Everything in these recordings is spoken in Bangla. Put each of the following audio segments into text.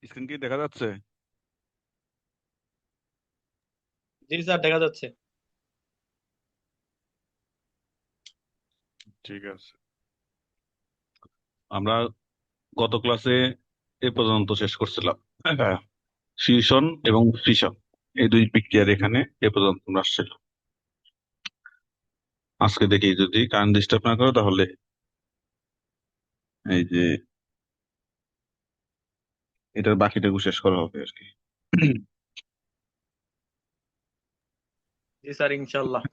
স্ক্রিন কি দেখা যাচ্ছে? জি স্যার, দেখা যাচ্ছে। ঠিক আছে। আমরা গত ক্লাসে এ পর্যন্ত শেষ করছিলাম। হ্যাঁ, ফিউশন এবং ফিশন এই দুই বিক্রিয়ার এখানে এ পর্যন্ত আমরা আসছিল। আজকে দেখি যদি কারেন্ট ডিস্টার্ব না করে তাহলে এই যে এটার বাকিটুকু শেষ করা হবে আর কি। জি স্যার, ইনশাল্লাহ।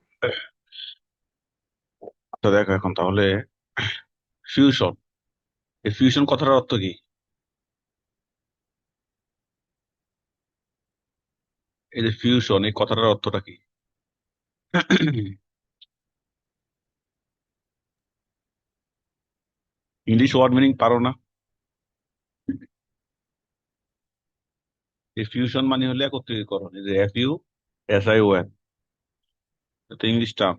তো দেখো এখন তাহলে ফিউশন, এই ফিউশন কথাটার অর্থ কি? এই যে ফিউশন এই কথাটার অর্থটা কি? ইংলিশ ওয়ার্ড মিনিং পারো না? এই ফিউশন মানে হলে একত্রীকরণ, এই যে FUSION, এটা ইংলিশ টার্ম।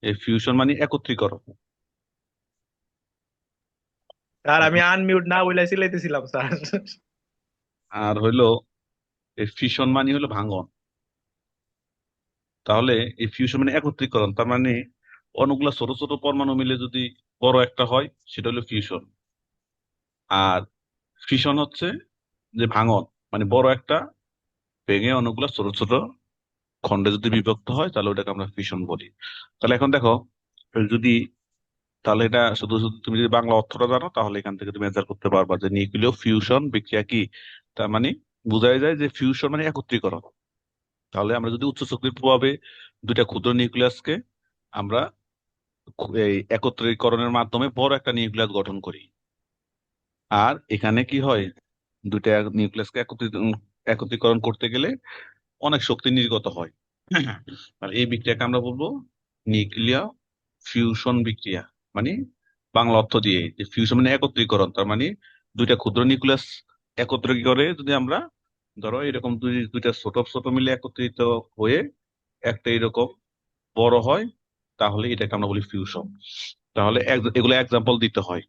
এই ফিউশন মানে একত্রীকরণ। স্যার, আমি আনমিউট না বলে চিল্লাইতেছিলাম স্যার। আর হইলো এই ফিশন মানে হলো ভাঙন। তাহলে এই ফিউশন মানে একত্রীকরণ, তার মানে অনেকগুলা ছোট ছোট পরমাণু মিলে যদি বড় একটা হয় সেটা হলো ফিউশন। আর ফিশন হচ্ছে যে ভাঙন, মানে বড় একটা ভেঙে অনেকগুলা ছোট ছোট খণ্ডে যদি বিভক্ত হয় তাহলে ওটাকে আমরা ফিশন বলি। তাহলে এখন দেখো, যদি তাহলে এটা শুধু শুধু তুমি যদি বাংলা অর্থটা জানো তাহলে এখান থেকে তুমি অ্যান্সার করতে পারবা যে নিউক্লিয় ফিউশন বিক্রিয়া কি। তার মানে বোঝাই যায় যে ফিউশন মানে একত্রীকরণ। তাহলে আমরা যদি উচ্চ শক্তির প্রভাবে দুইটা ক্ষুদ্র নিউক্লিয়াসকে আমরা এই একত্রীকরণের মাধ্যমে বড় একটা নিউক্লিয়াস গঠন করি। আর এখানে কি হয়, দুইটা নিউক্লিয়াসকে একত্রীকরণ করতে গেলে অনেক শক্তি নির্গত হয়। আর এই বিক্রিয়াকে আমরা বলবো নিউক্লিয়ার ফিউশন বিক্রিয়া। মানে বাংলা অর্থ দিয়ে যে ফিউশন মানে একত্রীকরণ, তার মানে দুইটা ক্ষুদ্র নিউক্লিয়াস একত্র করে যদি আমরা ধরো এরকম দুইটা ছোট ছোট মিলে একত্রিত হয়ে একটা এরকম বড় হয়, তাহলে এটাকে আমরা বলি ফিউশন। তাহলে এগুলো এক্সাম্পল দিতে হয়।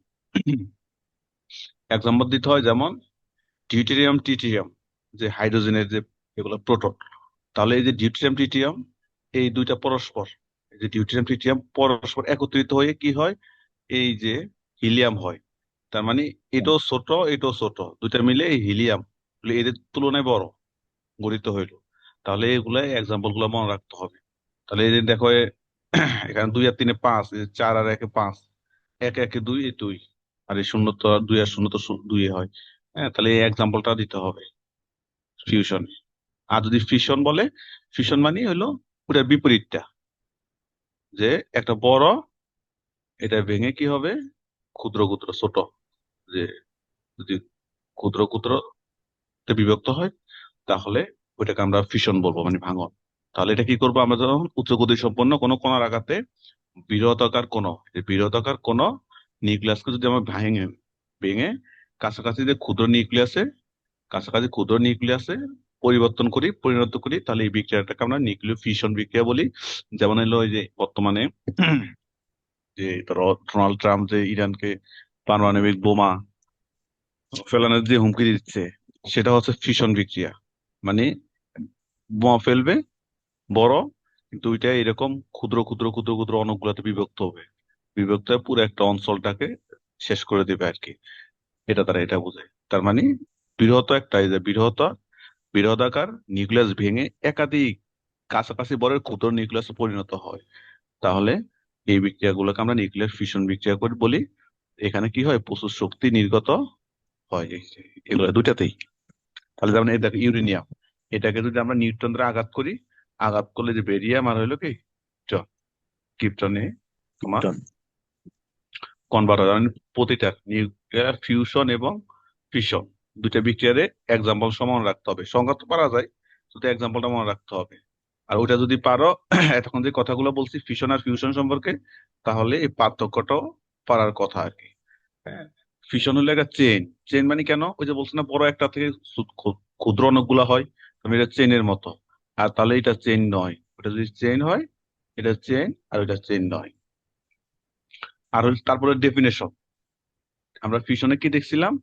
এক্সাম্পল দিতে হয় যেমন ডিউটেরিয়াম ট্রিটিয়াম, যে হাইড্রোজেনের যে এগুলো প্রোটন। তাহলে এই যে ডিউটেরিয়াম ট্রিটিয়াম এই দুইটা পরস্পর, এই যে ডিউটেরিয়াম ট্রিটিয়াম পরস্পর একত্রিত হয়ে কি হয়, এই যে হিলিয়াম হয়। তার মানে এটাও ছোট এটাও ছোট, দুইটা মিলে এই হিলিয়াম এদের তুলনায় বড় গঠিত হইলো। তাহলে এগুলা এক্সাম্পল গুলো মনে রাখতে হবে। তাহলে এই যে দেখো এখানে 2 আর 3 এ 5, এই যে 4 আর 1 এ 5, 1 1 এ 2 এ 2, আর এই শূন্য তো 2 আর শূন্য তো 2 এ হয়। হ্যাঁ, তাহলে এই এক্সাম্পলটা দিতে হবে ফিউশন। আর যদি ফিশন বলে, ফিশন মানে হলো ওটার বিপরীতটা, যে একটা বড় এটা ভেঙে কি হবে ক্ষুদ্র ক্ষুদ্র ছোট, যে যদি ক্ষুদ্র ক্ষুদ্র তে বিভক্ত হয় তাহলে ওইটাকে আমরা ফিশন বলবো, মানে ভাঙন। তাহলে এটা কি করবো আমরা, যখন উচ্চ গতি সম্পন্ন কোনো কণার আঘাতে বৃহদাকার কোন, এই বৃহদাকার কোন নিউক্লিয়াসকে যদি আমরা ভেঙে ভেঙে কাছাকাছি যে ক্ষুদ্র নিউক্লিয়াসে, কাছাকাছি ক্ষুদ্র নিউক্লিয়াসে পরিবর্তন করি পরিণত করি, তাহলে এই বিক্রিয়াটাকে আমরা নিউক্লিয় ফিশন বিক্রিয়া বলি। যেমন হলো ওই যে বর্তমানে যে ধরো ডোনাল্ড ট্রাম্প যে ইরানকে পারমাণবিক বোমা ফেলানোর যে হুমকি দিচ্ছে, সেটা হচ্ছে ফিশন বিক্রিয়া। মানে বোমা ফেলবে বড়, কিন্তু ওইটা এরকম ক্ষুদ্র ক্ষুদ্র ক্ষুদ্র ক্ষুদ্র অণুগুলোতে বিভক্ত হবে, বিভক্ত হয়ে পুরো একটা অঞ্চলটাকে শেষ করে দিবে আর কি। এটা তারা এটা বোঝায়। তার মানে বৃহৎ একটা, এই যে বৃহদাকার নিউক্লিয়াস ভেঙে একাধিক কাছাকাছি বড় ক্ষুদ্র নিউক্লিয়াসে পরিণত হয়। তাহলে এই বিক্রিয়াগুলোকে আমরা নিউক্লিয়ার ফিশন বিক্রিয়া করে বলি। এখানে কি হয়, প্রচুর শক্তি নির্গত হয় এগুলো দুটাতেই। তাহলে যেমন এই দেখো ইউরেনিয়াম, এটাকে যদি আমরা নিউট্রন দ্বারা আঘাত করি, আঘাত করলে যে বেরিয়াম আর হইলো কি কিপ্টনে তোমার ডন। কনভার্টার, মানে প্রতিটা নিউক্লিয়ার ফিউশন এবং ফিশন দুইটা বিক্রিয়ারে এক্সাম্পল সমান রাখতে হবে। সংখ্যা তো পারা যায়, শুধু এক্সাম্পলটা মনে রাখতে হবে। আর ওইটা যদি পারো, এতক্ষণ যে কথাগুলো বলছি ফিশন আর ফিউশন সম্পর্কে, তাহলে এই পার্থক্যটাও পারার কথা আর কি। হ্যাঁ, ফিশন হলো একটা চেন। চেন মানে কেন, ওই যে বলছি না বড় একটা থেকে ক্ষুদ্র অনেকগুলা হয়, তুমি এটা চেনের মতো। আর তাহলে এটা চেন নয়, ওটা যদি চেন হয় এটা চেন, আর ওইটা চেন নয়। আর তারপরে ডেফিনেশন, আমরা ফিশনে কি দেখছিলাম,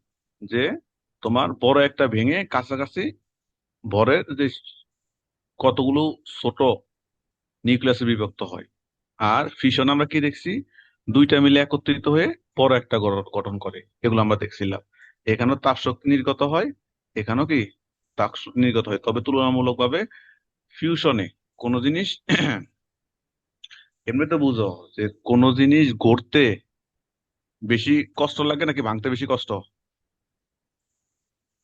যে তোমার বড় একটা ভেঙে কাছাকাছি ভরের যে কতগুলো ছোট নিউক্লিয়াসে বিভক্ত হয়। আর ফিশন আমরা কি দেখছি, দুইটা মিলে একত্রিত হয়ে বড় একটা গঠন করে, এগুলো আমরা দেখছিলাম। এখানেও তাপ শক্তি নির্গত হয়, এখানেও কি তাপ শক্তি নির্গত হয়, তবে তুলনামূলকভাবে ফিউশনে কোনো জিনিস এমনি তো বুঝো যে কোনো জিনিস গড়তে বেশি কষ্ট লাগে নাকি ভাঙতে বেশি কষ্ট?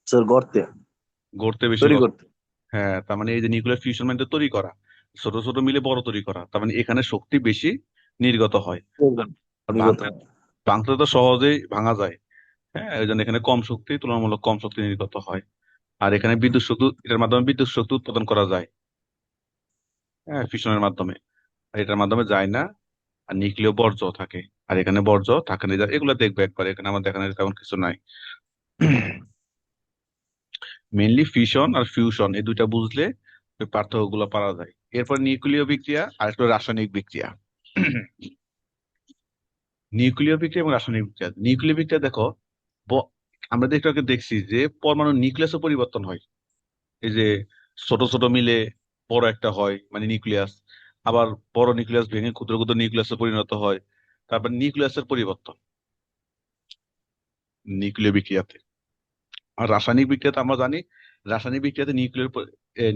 স্যার গর্তে গড়তে বেশি তৈরি কষ্ট। করতে। হ্যাঁ, তার মানে এই যে নিউক্লিয়ার ফিউশন মানে তো তৈরি করা, ছোট ছোট মিলে বড় তৈরি করা, তার মানে এখানে শক্তি বেশি নির্গত হয়। আর নির্গত ভাঙতে হয়। ভাঙতে তো সহজেই ভাঙা যায়। হ্যাঁ, এই জন্য এখানে কম শক্তি, তুলনামূলক কম শক্তি নির্গত হয়। আর এখানে বিদ্যুৎ শক্তি, এটার মাধ্যমে বিদ্যুৎ শক্তি উৎপাদন করা যায়, হ্যাঁ, ফিশনের মাধ্যমে। আর এটার মাধ্যমে যায় না। আর নিউক্লিয় বর্জ্য থাকে, আর এখানে বর্জ্য থাকে না। এগুলো দেখবে একবার, এখানে আমার দেখানোর তেমন কিছু নাই। মেইনলি ফিশন আর ফিউশন এই দুইটা বুঝলে ওই পার্থক্য গুলো পারা যায়। এরপর নিউক্লিয় বিক্রিয়া আর একটা রাসায়নিক বিক্রিয়া। নিউক্লিয় বিক্রিয়া এবং রাসায়নিক বিক্রিয়া। নিউক্লিয় বিক্রিয়া দেখো, ব- আমরা একটু আগে দেখছি যে পরমাণু নিউক্লিয়াসও পরিবর্তন হয়। এই যে ছোট ছোট মিলে বড় একটা হয় মানে নিউক্লিয়াস, আবার বড় নিউক্লিয়াস ভেঙে ক্ষুদ্র ক্ষুদ্র নিউক্লিয়াসে পরিণত হয়। তারপর নিউক্লিয়াসের পরিবর্তন নিউক্লিয় বিক্রিয়াতে। আর রাসায়নিক বিক্রিয়াতে আমরা জানি, রাসায়নিক বিক্রিয়াতে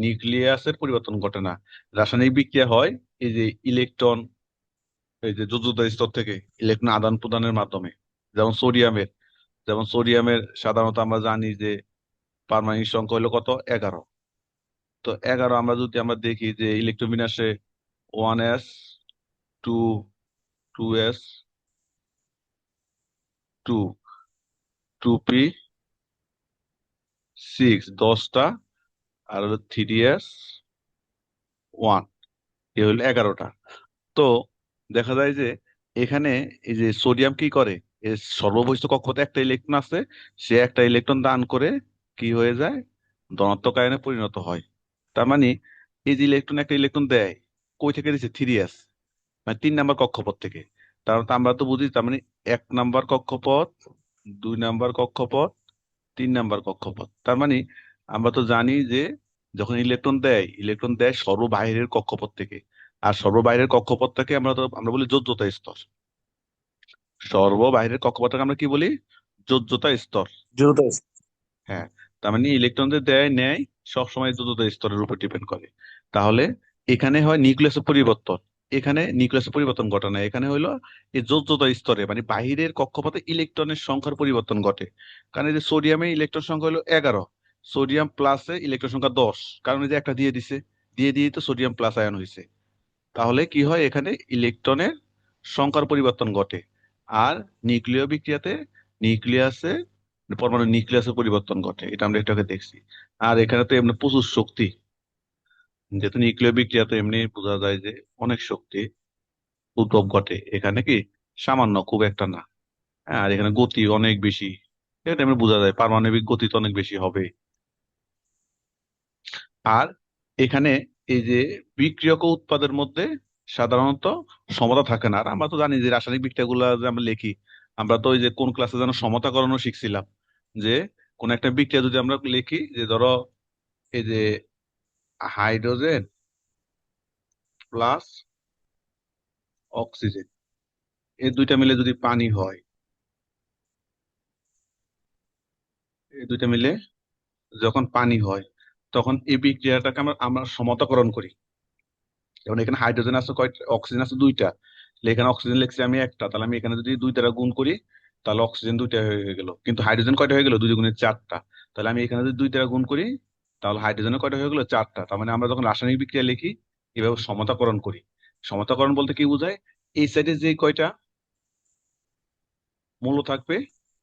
নিউক্লিয়াসের পরিবর্তন ঘটে না। রাসায়নিক বিক্রিয়া হয় এই যে ইলেকট্রন, এই যে যোজ্যতা স্তর থেকে ইলেকট্রন আদান প্রদানের মাধ্যমে। যেমন সোডিয়ামের, সাধারণত আমরা জানি যে পারমাণবিক সংখ্যা হলো কত, 11। তো 11 আমরা যদি আমরা দেখি যে ইলেকট্রন বিন্যাসে 1s, 2, 2s, 2, 2p, 6, 10টা, আর হলো 3s, 1, এ হলো 11টা। তো দেখা যায় যে এখানে এই যে সোডিয়াম কি করে, এর সর্ববহিষ্ঠ কক্ষপথে একটা ইলেকট্রন আছে, সে একটা ইলেকট্রন দান করে কি হয়ে যায়, ধনাত্মক আয়নে পরিণত হয়। তার মানে এই যে ইলেকট্রন একটা ইলেকট্রন দেয়, কই থেকে দিচ্ছে, 3s, মানে 3 নাম্বার কক্ষপথ থেকে। তার তো আমরা তো বুঝি, তার মানে 1 নাম্বার কক্ষপথ, 2 নাম্বার কক্ষপথ, 3 নাম্বার কক্ষপথ। তার মানে আমরা তো জানি যে যখন ইলেকট্রন দেয় সর্ববাহিরের কক্ষপথ থেকে। আর সর্ববাহিরের কক্ষপথটাকে আমরা বলি যোজ্যতা স্তর। সর্ববাহিরের কক্ষপথটাকে আমরা কি বলি, যোজ্যতা স্তর। দ্রুত। হ্যাঁ, তার মানে ইলেকট্রন যে দেয় নেয় সবসময় যোজ্যতা স্তরের উপর ডিপেন্ড করে। তাহলে এখানে হয় নিউক্লিয়াসের পরিবর্তন, এখানে নিউক্লিয়াসের পরিবর্তন ঘটে না, এখানে হইলো এই যোজ্যতা স্তরে মানে বাহিরের কক্ষপথে ইলেকট্রনের সংখ্যার পরিবর্তন ঘটে। কারণ এই যে সোডিয়ামে ইলেকট্রন সংখ্যা হলো 11, সোডিয়াম প্লাসে ইলেকট্রন সংখ্যা 10, কারণ এই যে একটা দিয়ে দিছে, দিয়ে তো সোডিয়াম প্লাস আয়ন হয়েছে। তাহলে কি হয়, এখানে ইলেকট্রনের সংখ্যার পরিবর্তন ঘটে। আর নিউক্লিয় বিক্রিয়াতে নিউক্লিয়াসে পরমাণু নিউক্লিয়াসের পরিবর্তন ঘটে, এটা আমরা এটাকে দেখছি। আর এখানে তো এমনি প্রচুর শক্তি, যেহেতু নিউক্লিয় বিক্রিয়াতে এমনি বোঝা যায় যে অনেক শক্তি উদ্ভব ঘটে এখানে, কি সামান্য, খুব একটা না। হ্যাঁ, আর এখানে গতি অনেক বেশি, এটা এমনি বোঝা যায়, পারমাণবিক গতি তো অনেক বেশি হবে। আর এখানে এই যে বিক্রিয়ক ও উৎপাদের মধ্যে সাধারণত সমতা থাকে না। আর আমরা তো জানি যে রাসায়নিক বিক্রিয়াগুলো যে আমরা লিখি, আমরা তো ওই যে কোন ক্লাসে যেন সমতাকরণও শিখছিলাম, যে কোন একটা বিক্রিয়া যদি আমরা লিখি, যে ধরো এই যে হাইড্রোজেন প্লাস অক্সিজেন, এই দুইটা মিলে যদি পানি হয়, এই দুইটা মিলে যখন পানি হয়, তখন এই বিক্রিয়াটাকে আমরা আমরা সমতাকরণ করি। যেমন এখানে হাইড্রোজেন আছে কয়টা, অক্সিজেন আছে 2টা, তাহলে এখানে অক্সিজেন লিখছি আমি একটা, তাহলে আমি এখানে যদি 2 দ্বারা গুণ করি, তাহলে অক্সিজেন 2টা হয়ে গেল। কিন্তু হাইড্রোজেন কয়টা হয়ে গেল, 2 গুণে 4টা। তাহলে আমি এখানে যদি 2 দ্বারা গুণ করি, তাহলে হাইড্রোজেনের কয়টা হয়ে গেল, 4টা। তার মানে আমরা যখন রাসায়নিক বিক্রিয়া লিখি এভাবে সমতাকরণ করি। সমতাকরণ বলতে কি বোঝায়, এই সাইডে যে কয়টা মৌল থাকবে,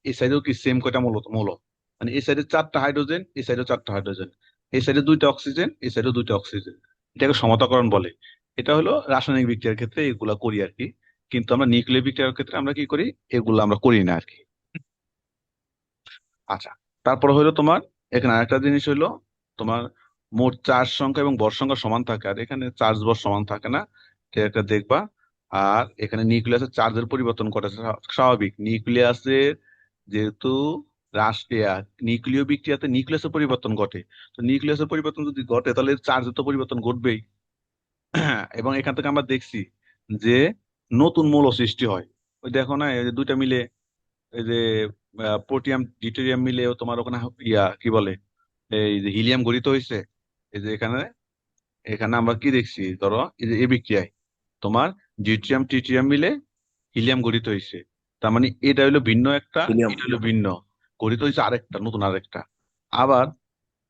এই সাইডেও কি সেম কয়টা মৌল, মানে এই সাইডে 4টা হাইড্রোজেন, এই সাইডেও 4টা হাইড্রোজেন, এই সাইডে 2টা অক্সিজেন, এই সাইডেও 2টা অক্সিজেন। এটাকে সমতাকরণ বলে। এটা হলো রাসায়নিক বিক্রিয়ার ক্ষেত্রে এগুলা করি আর কি। কিন্তু আমরা নিউক্লিয় বিক্রিয়ার ক্ষেত্রে আমরা কি করি, এগুলা আমরা করি না আর কি। আচ্ছা, তারপর হলো তোমার এখানে আরেকটা জিনিস হলো তোমার মোট চার্জ সংখ্যা এবং ভর সংখ্যা সমান থাকে, আর এখানে চার্জ ভর সমান থাকে না, এটা একটা দেখবা। আর এখানে নিউক্লিয়াসের চার্জের পরিবর্তন ঘটে, স্বাভাবিক। নিউক্লিয়াসের যেহেতু নিউক্লিয় বিক্রিয়াতে নিউক্লিয়াসের পরিবর্তন ঘটে। তো নিউক্লিয়াসের পরিবর্তন যদি ঘটে তাহলে চার্জের তো পরিবর্তন ঘটবেই। এবং এখান থেকে আমরা দেখছি যে নতুন মৌল সৃষ্টি হয়। ওই দেখো না, এই যে দুইটা মিলে, এই যে প্রোটিয়াম ডিউটেরিয়াম মিলে তোমার ওখানে কি বলে, এই যে হিলিয়াম গঠিত হয়েছে। এই যে এখানে এখানে আমরা কি দেখছি, ধরো এই যে এই বিক্রিয়ায় তোমার ডিউটেরিয়াম ট্রিটিয়াম মিলে হিলিয়াম গঠিত হয়েছে। তার মানে এটা হলো ভিন্ন একটা, হিলিয়াম। এটা হলো ভিন্ন, গঠিত হয়েছে আরেকটা, নতুন আরেকটা। আবার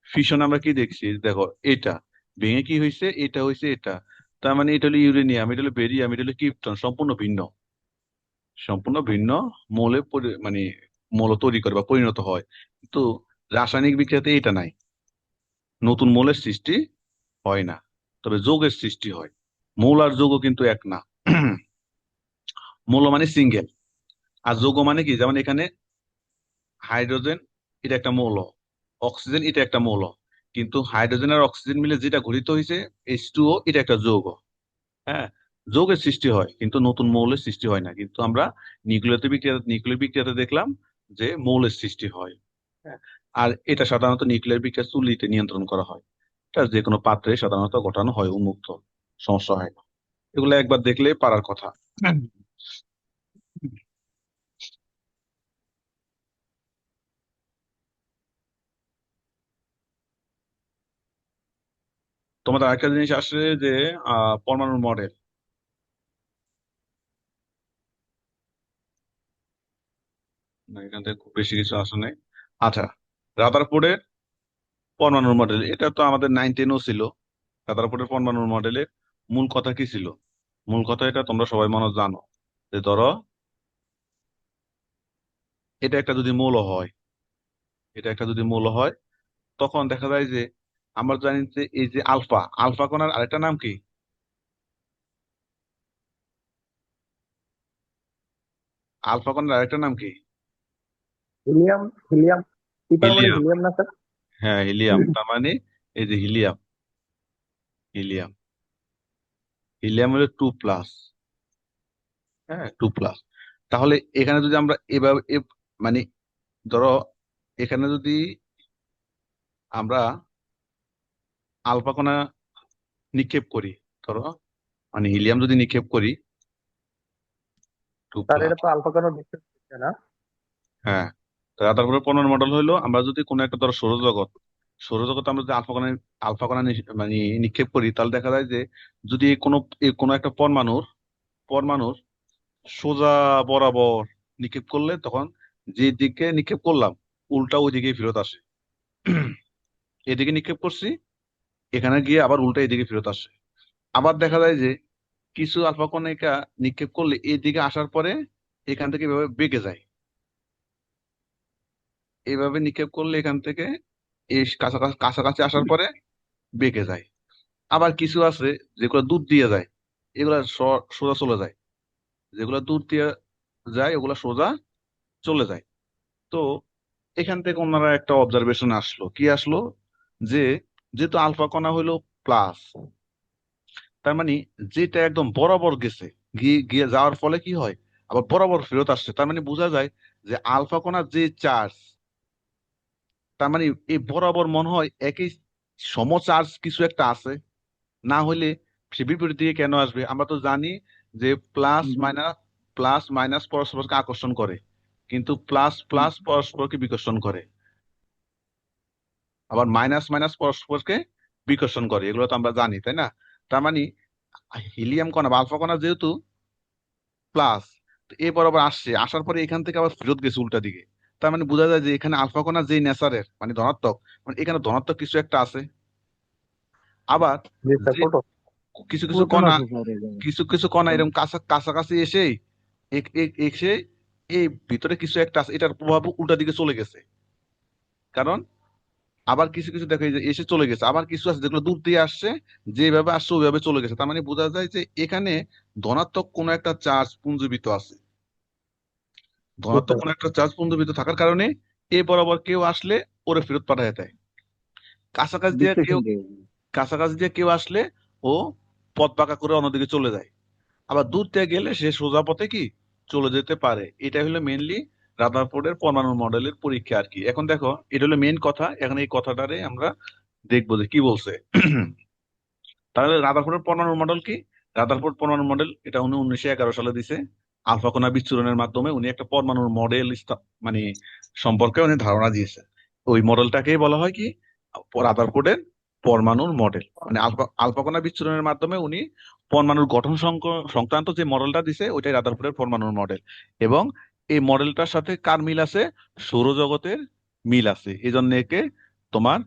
ফিশন আমরা কি দেখছি, দেখো এটা ভেঙে কি হয়েছে, এটা হয়েছে এটা। তার মানে এটা হলো ইউরেনিয়াম, এটা হলো বেরিয়াম, এটা হলো কিপ্টন, সম্পূর্ণ ভিন্ন, সম্পূর্ণ ভিন্ন মৌলে মানে মৌল তৈরি করে বা পরিণত হয়। কিন্তু রাসায়নিক বিক্রিয়াতে এটা নাই, নতুন মৌলের সৃষ্টি হয় না, তবে যৌগের সৃষ্টি হয়। মৌল আর যৌগ কিন্তু এক না। মৌল মানে সিঙ্গেল, আর যৌগ মানে কি, যেমন এখানে হাইড্রোজেন এটা একটা মৌল, অক্সিজেন এটা একটা মৌল, কিন্তু হাইড্রোজেন আর অক্সিজেন মিলে যেটা গঠিত হয়েছে H2O, এটা একটা যৌগ। হ্যাঁ, যৌগের সৃষ্টি হয় কিন্তু নতুন মৌলের সৃষ্টি হয় না। কিন্তু আমরা নিউক্লিয় বিক্রিয়াতে দেখলাম যে মৌলের সৃষ্টি হয়। হ্যাঁ, আর এটা সাধারণত নিউক্লিয়ার বিক্রিয়া চুল্লিতে নিয়ন্ত্রণ করা হয়। এটা যে কোনো পাত্রে সাধারণত ঘটানো হয়, উন্মুক্ত, সমস্যা হয় না। এগুলো একবার দেখলে পারার কথা। তোমাদের আরেকটা জিনিস আসে যে পরমাণুর মডেল। না, এখান থেকে খুব বেশি কিছু আসে নাই। আচ্ছা, রাদারফোর্ডের পরমাণুর মডেল, এটা তো আমাদের 9-10ও ছিল। রাদারফোর্ডের পরমাণুর মডেলের মূল কথা কি ছিল? মূল কথা এটা তোমরা সবাই মনে হয় জানো, যে ধরো এটা একটা যদি মৌল হয়, এটা একটা যদি মৌল হয়, তখন দেখা যায় যে আমরা জানি যে এই যে আলফা, আলফা কণার আরেকটা নাম কি? আলফা কণার আরেকটা নাম কি? হিলিয়াম। হিলিয়াম। পিপার মানে হিলিয়াম। হিলিয়াম না স্যার? হ্যাঁ, হিলিয়াম। তার মানে এই যে হিলিয়াম, হিলিয়াম, হিলিয়াম হলো 2+। হ্যাঁ, 2+। তাহলে এখানে যদি আমরা এভাবে মানে ধরো এখানে যদি আমরা আলফা কণা নিক্ষেপ করি, ধরো মানে হিলিয়াম যদি নিক্ষেপ করি, টু স্যার, প্লাস এটা তো আলফা কেন দেখতে পাচ্ছে না? হ্যাঁ, তারপরে 15 মডেল হইলো, আমরা যদি কোনো একটা ধরো সৌরজগৎ, সৌরজগতে আমরা যদি আলফা কণা মানে নিক্ষেপ করি, তাহলে দেখা যায় যে যদি কোনো একটা পরমাণুর সোজা বরাবর নিক্ষেপ করলে, তখন যে দিকে নিক্ষেপ করলাম উল্টা ওই দিকে ফেরত আসে। এদিকে নিক্ষেপ করছি, এখানে গিয়ে আবার উল্টা এদিকে ফেরত আসে। আবার দেখা যায় যে কিছু আলফা কণিকা নিক্ষেপ করলে এদিকে আসার পরে এখান থেকে এভাবে বেঁকে যায়, এইভাবে নিক্ষেপ করলে এখান থেকে এই কাছাকাছি কাছাকাছি আসার পরে বেঁকে যায়। আবার কিছু আছে যেগুলো দূর দিয়ে যায়, এগুলা সোজা চলে যায়। যেগুলো দূর দিয়ে যায় ওগুলা সোজা চলে যায়। তো এখান থেকে ওনারা একটা অবজারভেশন আসলো, কি আসলো, যে যেহেতু আলফা কণা হইলো প্লাস, তার মানে যেটা একদম বরাবর গেছে, গিয়ে গিয়ে যাওয়ার ফলে কি হয়, আবার বরাবর ফেরত আসছে। তার মানে বোঝা যায় যে আলফা কণার যে চার্জ, তার মানে এই বরাবর মনে হয় একই সমচার্জ কিছু একটা আছে। না হলে সে বিপরীত দিকে কেন আসবে? আমরা তো জানি যে প্লাস মাইনাস পরস্পরকে আকর্ষণ করে, কিন্তু প্লাস প্লাস পরস্পরকে বিকর্ষণ করে, আবার মাইনাস মাইনাস পরস্পরকে বিকর্ষণ করে, এগুলো তো আমরা জানি, তাই না? তার মানে হিলিয়াম কণা বা আলফা কণা যেহেতু প্লাস, এ বরাবর আসছে, আসার পরে এখান থেকে আবার ফেরত গেছে উল্টা দিকে। তার মানে বোঝা যায় যে এখানে আলফা কণা যে নেচারের মানে ধনাত্মক, মানে এখানে ধনাত্মক কিছু একটা আছে। আবার জি স্যার, যে প্রোটন। কিছু কিছু প্রোটন কণা, আছে স্যার এখানে। কিছু কণা এরকম কাছাকাছি এসে এসে এই ভিতরে কিছু একটা আছে, এটার প্রভাব উল্টা দিকে চলে গেছে। কারণ আবার কিছু কিছু দেখো এই যে এসে চলে গেছে, আবার কিছু আছে যেগুলো দূর দিয়ে আসছে, যেভাবে আসছে ওইভাবে চলে গেছে। তার মানে বোঝা যায় যে এখানে ধনাত্মক কোনো একটা চার্জ পুঞ্জীবিত আছে। জি ধনাত্মক স্যার। কোনো একটা চার্জ পুঞ্জীবিত থাকার কারণে এ বরাবর কেউ আসলে ওরে ফেরত পাঠায় দেয়। কাছাকাছি দিয়ে কেউ ডিসকাশন দেয়। কাছাকাছি দিয়ে কেউ আসলে ও পথ বাঁকা করে অন্যদিকে চলে যায়। আবার দূর থেকে গেলে সে সোজা পথে কি চলে যেতে পারে। এটা হলো মেনলি রাদারফোর্ডের পরমাণু মডেলের পরীক্ষা আর কি। এখন দেখো এটা হলো মেইন কথা, এখন এই কথাটারে আমরা দেখবো যে কি বলছে। তাহলে রাদারফোর্ডের পরমাণু মডেল কি? রাদারফোর্ড পরমাণু মডেল এটা উনি 1911 সালে দিছে। আলফা কণা বিচ্ছুরণের মাধ্যমে উনি একটা পরমাণুর মডেল মানে সম্পর্কে উনি ধারণা দিয়েছে। ওই মডেলটাকেই বলা হয় কি রাদারফোর্ডের পরমাণুর মডেল। মানে আলফা আলফা কণা বিচ্ছুরণের মাধ্যমে উনি পরমাণুর গঠন সংক্রান্ত যে মডেলটা দিছে ওইটাই রাদারফোর্ডের পরমাণুর মডেল। এবং এই মডেলটার সাথে কার মিল আছে? সৌরজগতের মিল আছে, এই জন্য একে তোমার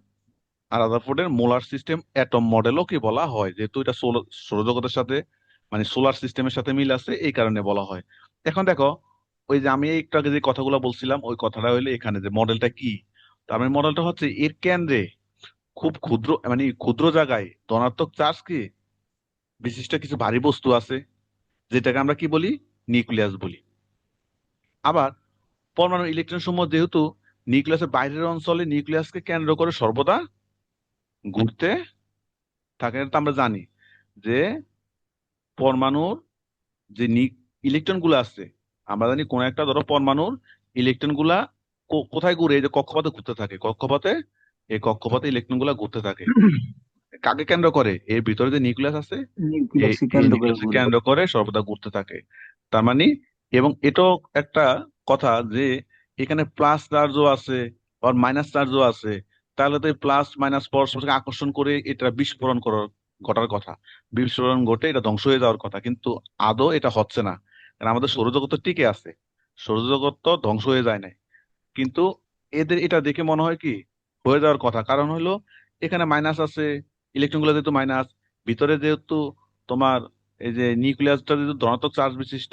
রাদারফোর্ডের মোলার সিস্টেম অ্যাটম মডেলও কি বলা হয়, যেহেতু এটা সৌরজগতের সাথে মানে সোলার সিস্টেমের সাথে মিল আছে এই কারণে বলা হয়। এখন দেখো ওই যে আমি একটু আগে যে কথাগুলো বলছিলাম ওই কথাটা হইলে এখানে যে মডেলটা কি, তার মানে মডেলটা হচ্ছে এর কেন্দ্রে খুব ক্ষুদ্র মানে ক্ষুদ্র জায়গায় ধনাত্মক চার্জ কি বিশিষ্ট কিছু ভারী বস্তু আছে, যেটাকে আমরা কি বলি? নিউক্লিয়াস বলি। আবার পরমাণুর ইলেকট্রন সমূহ যেহেতু নিউক্লিয়াসের বাইরের অঞ্চলে নিউক্লিয়াসকে কেন্দ্র করে সর্বদা ঘুরতে থাকে, এটা তো আমরা জানি যে পরমাণুর যে ইলেকট্রন গুলো আছে, আমরা জানি কোন একটা ধরো পরমাণুর ইলেকট্রন গুলা কোথায় ঘুরে? এই যে কক্ষপথে ঘুরতে থাকে, কক্ষপথে এই কক্ষপথে ইলেকট্রন গুলা ঘুরতে থাকে কাকে কেন্দ্র করে? এর ভিতরে যে নিউক্লিয়াস আছে এই নিউক্লিয়াসকে এই কেন্দ্র করে নিউক্লিয়াসকে ঘুরবে। কেন্দ্র করে সর্বদা ঘুরতে থাকে। তার মানে এবং এটাও একটা কথা যে এখানে প্লাস চার্জও আছে আর মাইনাস চার্জও আছে। তাহলে তো এই প্লাস মাইনাস পরস্পরকে আকর্ষণ করে এটা বিস্ফোরণ করার ঘটার কথা, বিস্ফোরণ ঘটে এটা ধ্বংস হয়ে যাওয়ার কথা, কিন্তু আদৌ এটা হচ্ছে না। কারণ আমাদের সৌরজগৎ তো টিকে আছে, সৌরজগৎ তো ধ্বংস হয়ে যায় নাই। কিন্তু এদের এটা দেখে মনে হয় কি হয়ে যাওয়ার কথা, কারণ হলো এখানে মাইনাস আছে, ইলেকট্রন গুলো যেহেতু মাইনাস, ভিতরে যেহেতু তোমার এই যে নিউক্লিয়াসটা যেহেতু ধনাত্মক চার্জ বিশিষ্ট,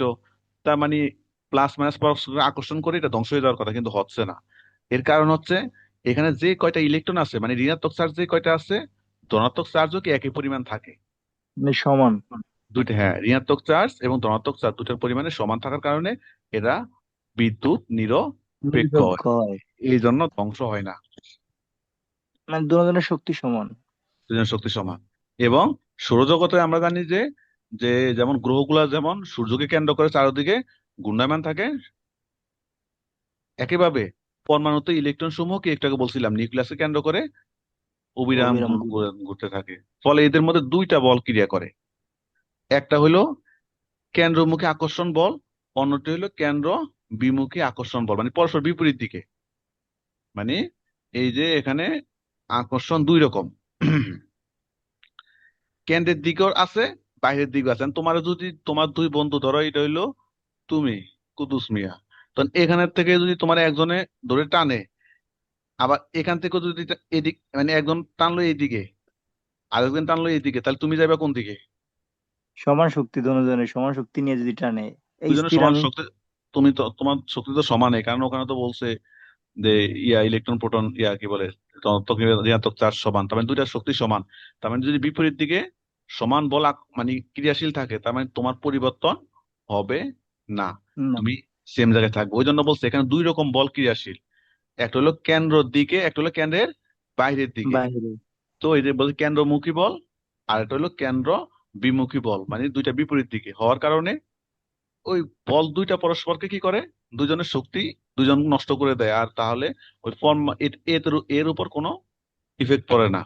তার মানে প্লাস মাইনাস পরস্পর আকর্ষণ করে এটা ধ্বংস হয়ে যাওয়ার কথা, কিন্তু হচ্ছে না। এর কারণ হচ্ছে এখানে যে কয়টা ইলেকট্রন আছে মানে ঋণাত্মক চার্জ যে কয়টা আছে, ধনাত্মক চার্জও কি একই পরিমাণ থাকে? মানে সমান। দুইটা, হ্যাঁ, ঋণাত্মক চার্জ এবং ধনাত্মক চার্জ দুটার পরিমাণে সমান থাকার কারণে এরা বিদ্যুৎ নিরপেক্ষ নিরপেক্ষ হয়, হয়। এই জন্য ধ্বংস হয় না। মানে দুজনের শক্তি সমান। দুজনের শক্তি সমান। এবং সৌরজগতে আমরা জানি যে যে যেমন গ্রহগুলা যেমন সূর্যকে কেন্দ্র করে চারদিকে ঘূর্ণায়মান থাকে, একইভাবে পরমাণুতে ইলেকট্রন সমূহকে একটু আগে বলছিলাম নিউক্লিয়াসকে কেন্দ্র করে অবিরাম অবিরাম ঘুরবে। ঘুরতে থাকে। ফলে এদের মধ্যে দুইটা বল ক্রিয়া করে, একটা হইলো কেন্দ্রমুখী আকর্ষণ বল, অন্যটি হলো কেন্দ্র বিমুখী আকর্ষণ বল, মানে পরস্পর বিপরীত দিকে। মানে এই যে এখানে আকর্ষণ দুই রকম, কেন্দ্রের দিকেও আছে বাইরের দিকেও আছে। তোমার যদি তোমার দুই বন্ধু ধরো এটা হইলো তুমি কুদুস মিয়া, তখন এখানে থেকে যদি তোমার একজনে ধরে টানে, আবার এখান থেকে যদি এদিক মানে একজন টানলো এইদিকে আরেকজন টানলো এইদিকে, তাহলে তুমি যাবে কোন দিকে? সমান শক্তি, দুজনের সমান শক্তি নিয়ে যদি টানে এই দুজনের স্থির সমান আমি। শক্তি। তুমি তো তোমার শক্তি তো সমানই, কারণ ওখানে তো বলছে যে ইলেকট্রন প্রোটন কি বলে ধনাত্মক ঋণাত্মক চার্জ সমান, তার মানে দুইটা শক্তি সমান। তার মানে যদি বিপরীত দিকে সমান বল মানে ক্রিয়াশীল থাকে, তার মানে তোমার পরিবর্তন হবে না, না, তুমি সেম জায়গায় থাকবে। ওই জন্য বলছে এখানে দুই রকম বল ক্রিয়াশীল, একটা হলো কেন্দ্রের দিকে, একটা হলো কেন্দ্রের বাইরের দিকে। বাইরে। তো এই যে বলছে কেন্দ্রমুখী বল আর একটা হলো কেন্দ্র বিমুখী বল, মানে দুইটা বিপরীত দিকে হওয়ার কারণে ওই বল দুইটা পরস্পরকে কি করে, দুজনের শক্তি দুজন নষ্ট করে দেয়। আর তাহলে ওই ফর্ম এর উপর কোনো ইফেক্ট পড়ে না।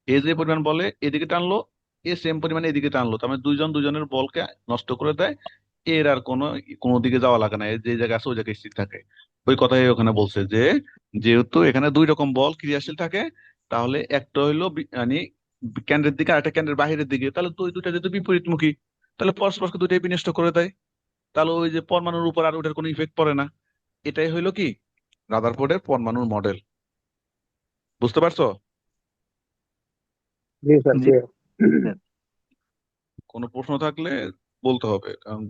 এ যে পরিমাণ বলে এদিকে টানলো, এ সেম পরিমাণে এদিকে টানলো, তার মানে দুইজন দুজনের বলকে নষ্ট করে দেয়। এর আর কোনো দিকে যাওয়া লাগে না, এর যে জায়গায় আছে ওই জায়গায় স্থির থাকে। ওই কথাই ওখানে বলছে যে যেহেতু এখানে দুই রকম বল ক্রিয়াশীল থাকে, তাহলে একটা হইলো মানে কেন্দ্রের দিকে আর একটা কেন্দ্রের বাহিরের দিকে, তাহলে দুই দুইটা যেহেতু বিপরীতমুখী, তাহলে পরস্পরকে দুইটাই বিনষ্ট করে দেয়। তাহলে ওই যে পরমাণুর উপর আর ওটার কোনো ইফেক্ট পড়ে না। এটাই হইলো কি রাদারফোর্ডের পরমাণুর মডেল। বুঝতে পারছো? জি স্যার, জি ক্লিয়ার। স্যার। কোনো প্রশ্ন থাকলে বলতে হবে, কারণ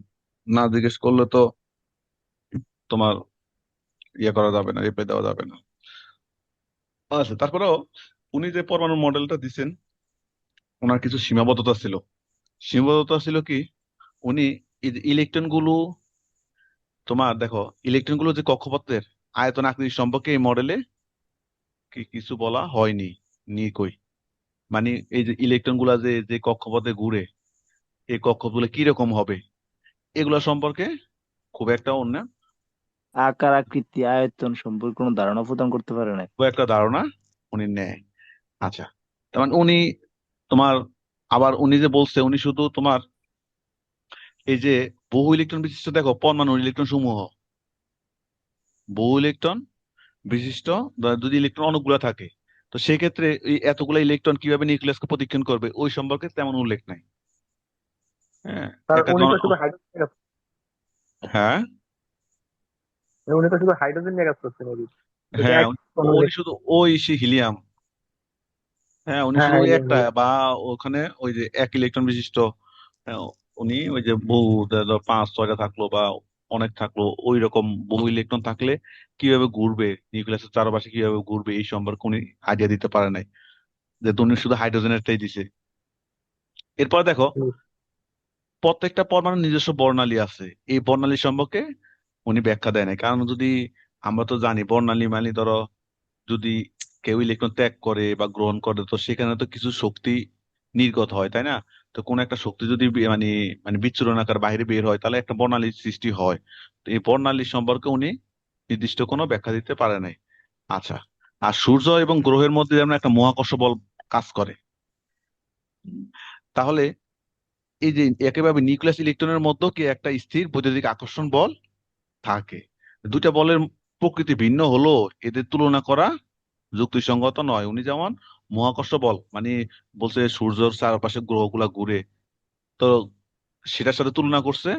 না জিজ্ঞেস করলে তো তোমার করা যাবে না, রিপ্লাই দেওয়া যাবে না। আচ্ছা, তারপরেও উনি যে পরমাণু মডেলটা দিছেন ওনার কিছু সীমাবদ্ধতা ছিল। সীমাবদ্ধতা ছিল কি, উনি এই যে ইলেকট্রন গুলো তোমার দেখো ইলেকট্রন গুলো যে কক্ষপথের আয়তন আকৃতি সম্পর্কে এই মডেলে কিছু বলা হয়নি, নি কই। মানে এই যে ইলেকট্রন গুলা যে যে কক্ষপথে ঘুরে এই কক্ষপথগুলো কিরকম হবে এগুলা সম্পর্কে খুব একটা আকার আকৃতি আয়তন সম্পর্কে কোনো ধারণা প্রদান করতে পারে না। ও একটা ধারণা উনি নেয়। আচ্ছা, তার মানে উনি তোমার, আবার উনি যে বলছে উনি শুধু তোমার এই যে বহু ইলেকট্রন বিশিষ্ট, দেখো পরমাণুর ইলেকট্রন সমূহ, বহু ইলেকট্রন বিশিষ্ট যদি ইলেকট্রন অনেকগুলো থাকে, তো সেক্ষেত্রে এই এতগুলো ইলেকট্রন কিভাবে নিউক্লিয়াসকে প্রদক্ষিণ করবে ওই সম্পর্কে তেমন উল্লেখ নাই। হ্যাঁ, স্যার একটা উনি তো শুধু হাইড্রোজেন নিয়ে কাজ হ্যাঁ উনি তো শুধু হাইড্রোজেন নিয়ে কাজ করছেন এদিকে। এটা হ্যাঁ এক উনি শুধু ওই সে হিলিয়াম, হ্যাঁ উনি হ্যাঁ শুধু হ্যাঁ ওই helium, একটা, helium। বা ওখানে ওই যে এক ইলেকট্রন বিশিষ্ট, হ্যাঁ, উনি ওই যে বহু ধরো পাঁচ ছয়টা থাকলো বা অনেক থাকলো, ওই রকম বহু ইলেকট্রন থাকলে কিভাবে ঘুরবে নিউক্লিয়াসের চারপাশে, কিভাবে ঘুরবে এই সম্পর্কে উনি আইডিয়া দিতে পারে নাই, যে উনি শুধু হাইড্রোজেনেরটাই দিছে। এরপর দেখো হুম। প্রত্যেকটা পরমাণুর নিজস্ব বর্ণালী আছে, এই বর্ণালী সম্পর্কে উনি ব্যাখ্যা দেয় নাই। কারণ যদি আমরা তো জানি বর্ণালী মানে ধরো যদি কেউ ইলেকট্রন ত্যাগ করে বা গ্রহণ করে তো সেখানে তো কিছু শক্তি নির্গত হয়, তাই না? তো কোন একটা শক্তি যদি মানে মানে বিচ্ছুরণ আকার বাইরে বের হয় তাহলে একটা বর্ণালীর সৃষ্টি হয়। তো এই বর্ণালী সম্পর্কে উনি নির্দিষ্ট কোনো ব্যাখ্যা দিতে পারে নাই। আচ্ছা, আর সূর্য এবং গ্রহের মধ্যে যেমন একটা মহাকর্ষ বল কাজ করে, তাহলে এই যে একেবারে নিউক্লিয়াস ইলেকট্রনের মধ্যেও কি একটা স্থির বৈদ্যুতিক আকর্ষণ বল থাকে। দুইটা বলের প্রকৃতি ভিন্ন হলো এদের তুলনা করা যুক্তিসঙ্গত নয়। উনি যেমন মহাকর্ষ বল মানে বলছে সূর্যের চারপাশে গ্রহগুলা ঘুরে, তো সেটার সাথে তুলনা করছে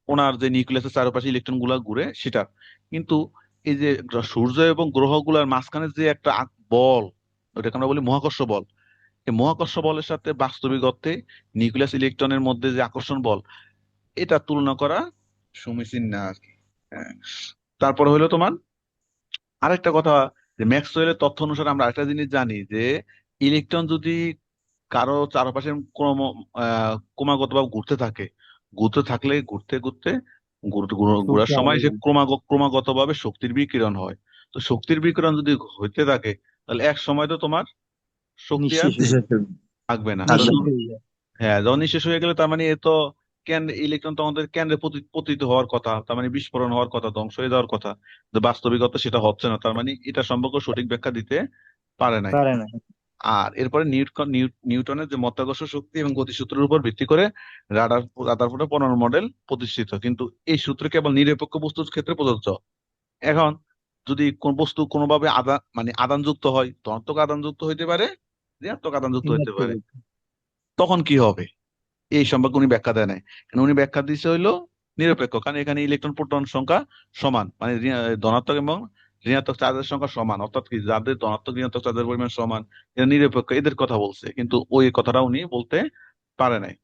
ওনার যে নিউক্লিয়াসের চারপাশে ইলেকট্রন গুলা ঘুরে সেটা। কিন্তু এই যে সূর্য এবং গ্রহগুলার মাঝখানে যে একটা বল, ওটাকে আমরা বলি মহাকর্ষ বল, এই মহাকর্ষ বলের সাথে বাস্তবিক অর্থে নিউক্লিয়াস ইলেকট্রনের মধ্যে যে আকর্ষণ বল, এটা তুলনা করা সমীচীন না আর কি। হ্যাঁ। তারপরে হলো তোমার আরেকটা কথা, যে ম্যাক্সওয়েলের তথ্য অনুসারে আমরা একটা জিনিস জানি যে ইলেকট্রন যদি কারো চারপাশে ক্রমাগত ভাবে ঘুরতে থাকে, ঘুরতে থাকলে ঘুরতে ঘুরতে ঘোরার শক্তি সময় আমাদের সে ক্রমাগত ভাবে শক্তির বিকিরণ হয়। তো শক্তির বিকিরণ যদি হইতে থাকে তাহলে এক সময় তো তোমার শক্তি আর নিঃশেষ হয়ে যায়। থাকবে না। তো নিঃশেষ হয়ে যায়। হ্যাঁ, যখন নিঃশেষ হয়ে গেলে তার মানে এ তো ইলেকট্রন তখন তো কেন্দ্রে পতিত হওয়ার কথা, তার মানে বিস্ফোরণ হওয়ার কথা, ধ্বংস হয়ে যাওয়ার কথা। তো বাস্তবিকতা সেটা হচ্ছে না, তার মানে এটা সম্পর্কে সঠিক ব্যাখ্যা দিতে পারে নাই। পারে না। আর এরপরে নিউটনের যে মধ্যাকর্ষণ শক্তি এবং গতিসূত্রের উপর ভিত্তি করে রাদারফোর্ডের পরমাণু মডেল প্রতিষ্ঠিত, কিন্তু এই সূত্র কেবল নিরপেক্ষ বস্তুর ক্ষেত্রে প্রযোজ্য। এখন যদি কোন বস্তু কোনোভাবে মানে আদানযুক্ত হয়, ধনাত্মক আদানযুক্ত হইতে পারে, ঋণাত্মক আদানযুক্ত হইতে পারে, তখন কি হবে এই সম্পর্কে উনি ব্যাখ্যা দেয় নাই। কারণ উনি ব্যাখ্যা দিচ্ছে হইলো নিরপেক্ষ, কারণ এখানে ইলেকট্রন প্রোটন সংখ্যা সমান, মানে ধনাত্মক এবং ঋণাত্মক চার্জের সংখ্যা সমান, অর্থাৎ কি যাদের ধনাত্মক ঋণাত্মক চার্জের পরিমাণ সমান, এটা নিরপেক্ষ, এদের কথা বলছে, কিন্তু ওই কথাটা উনি বলতে পারে নাই।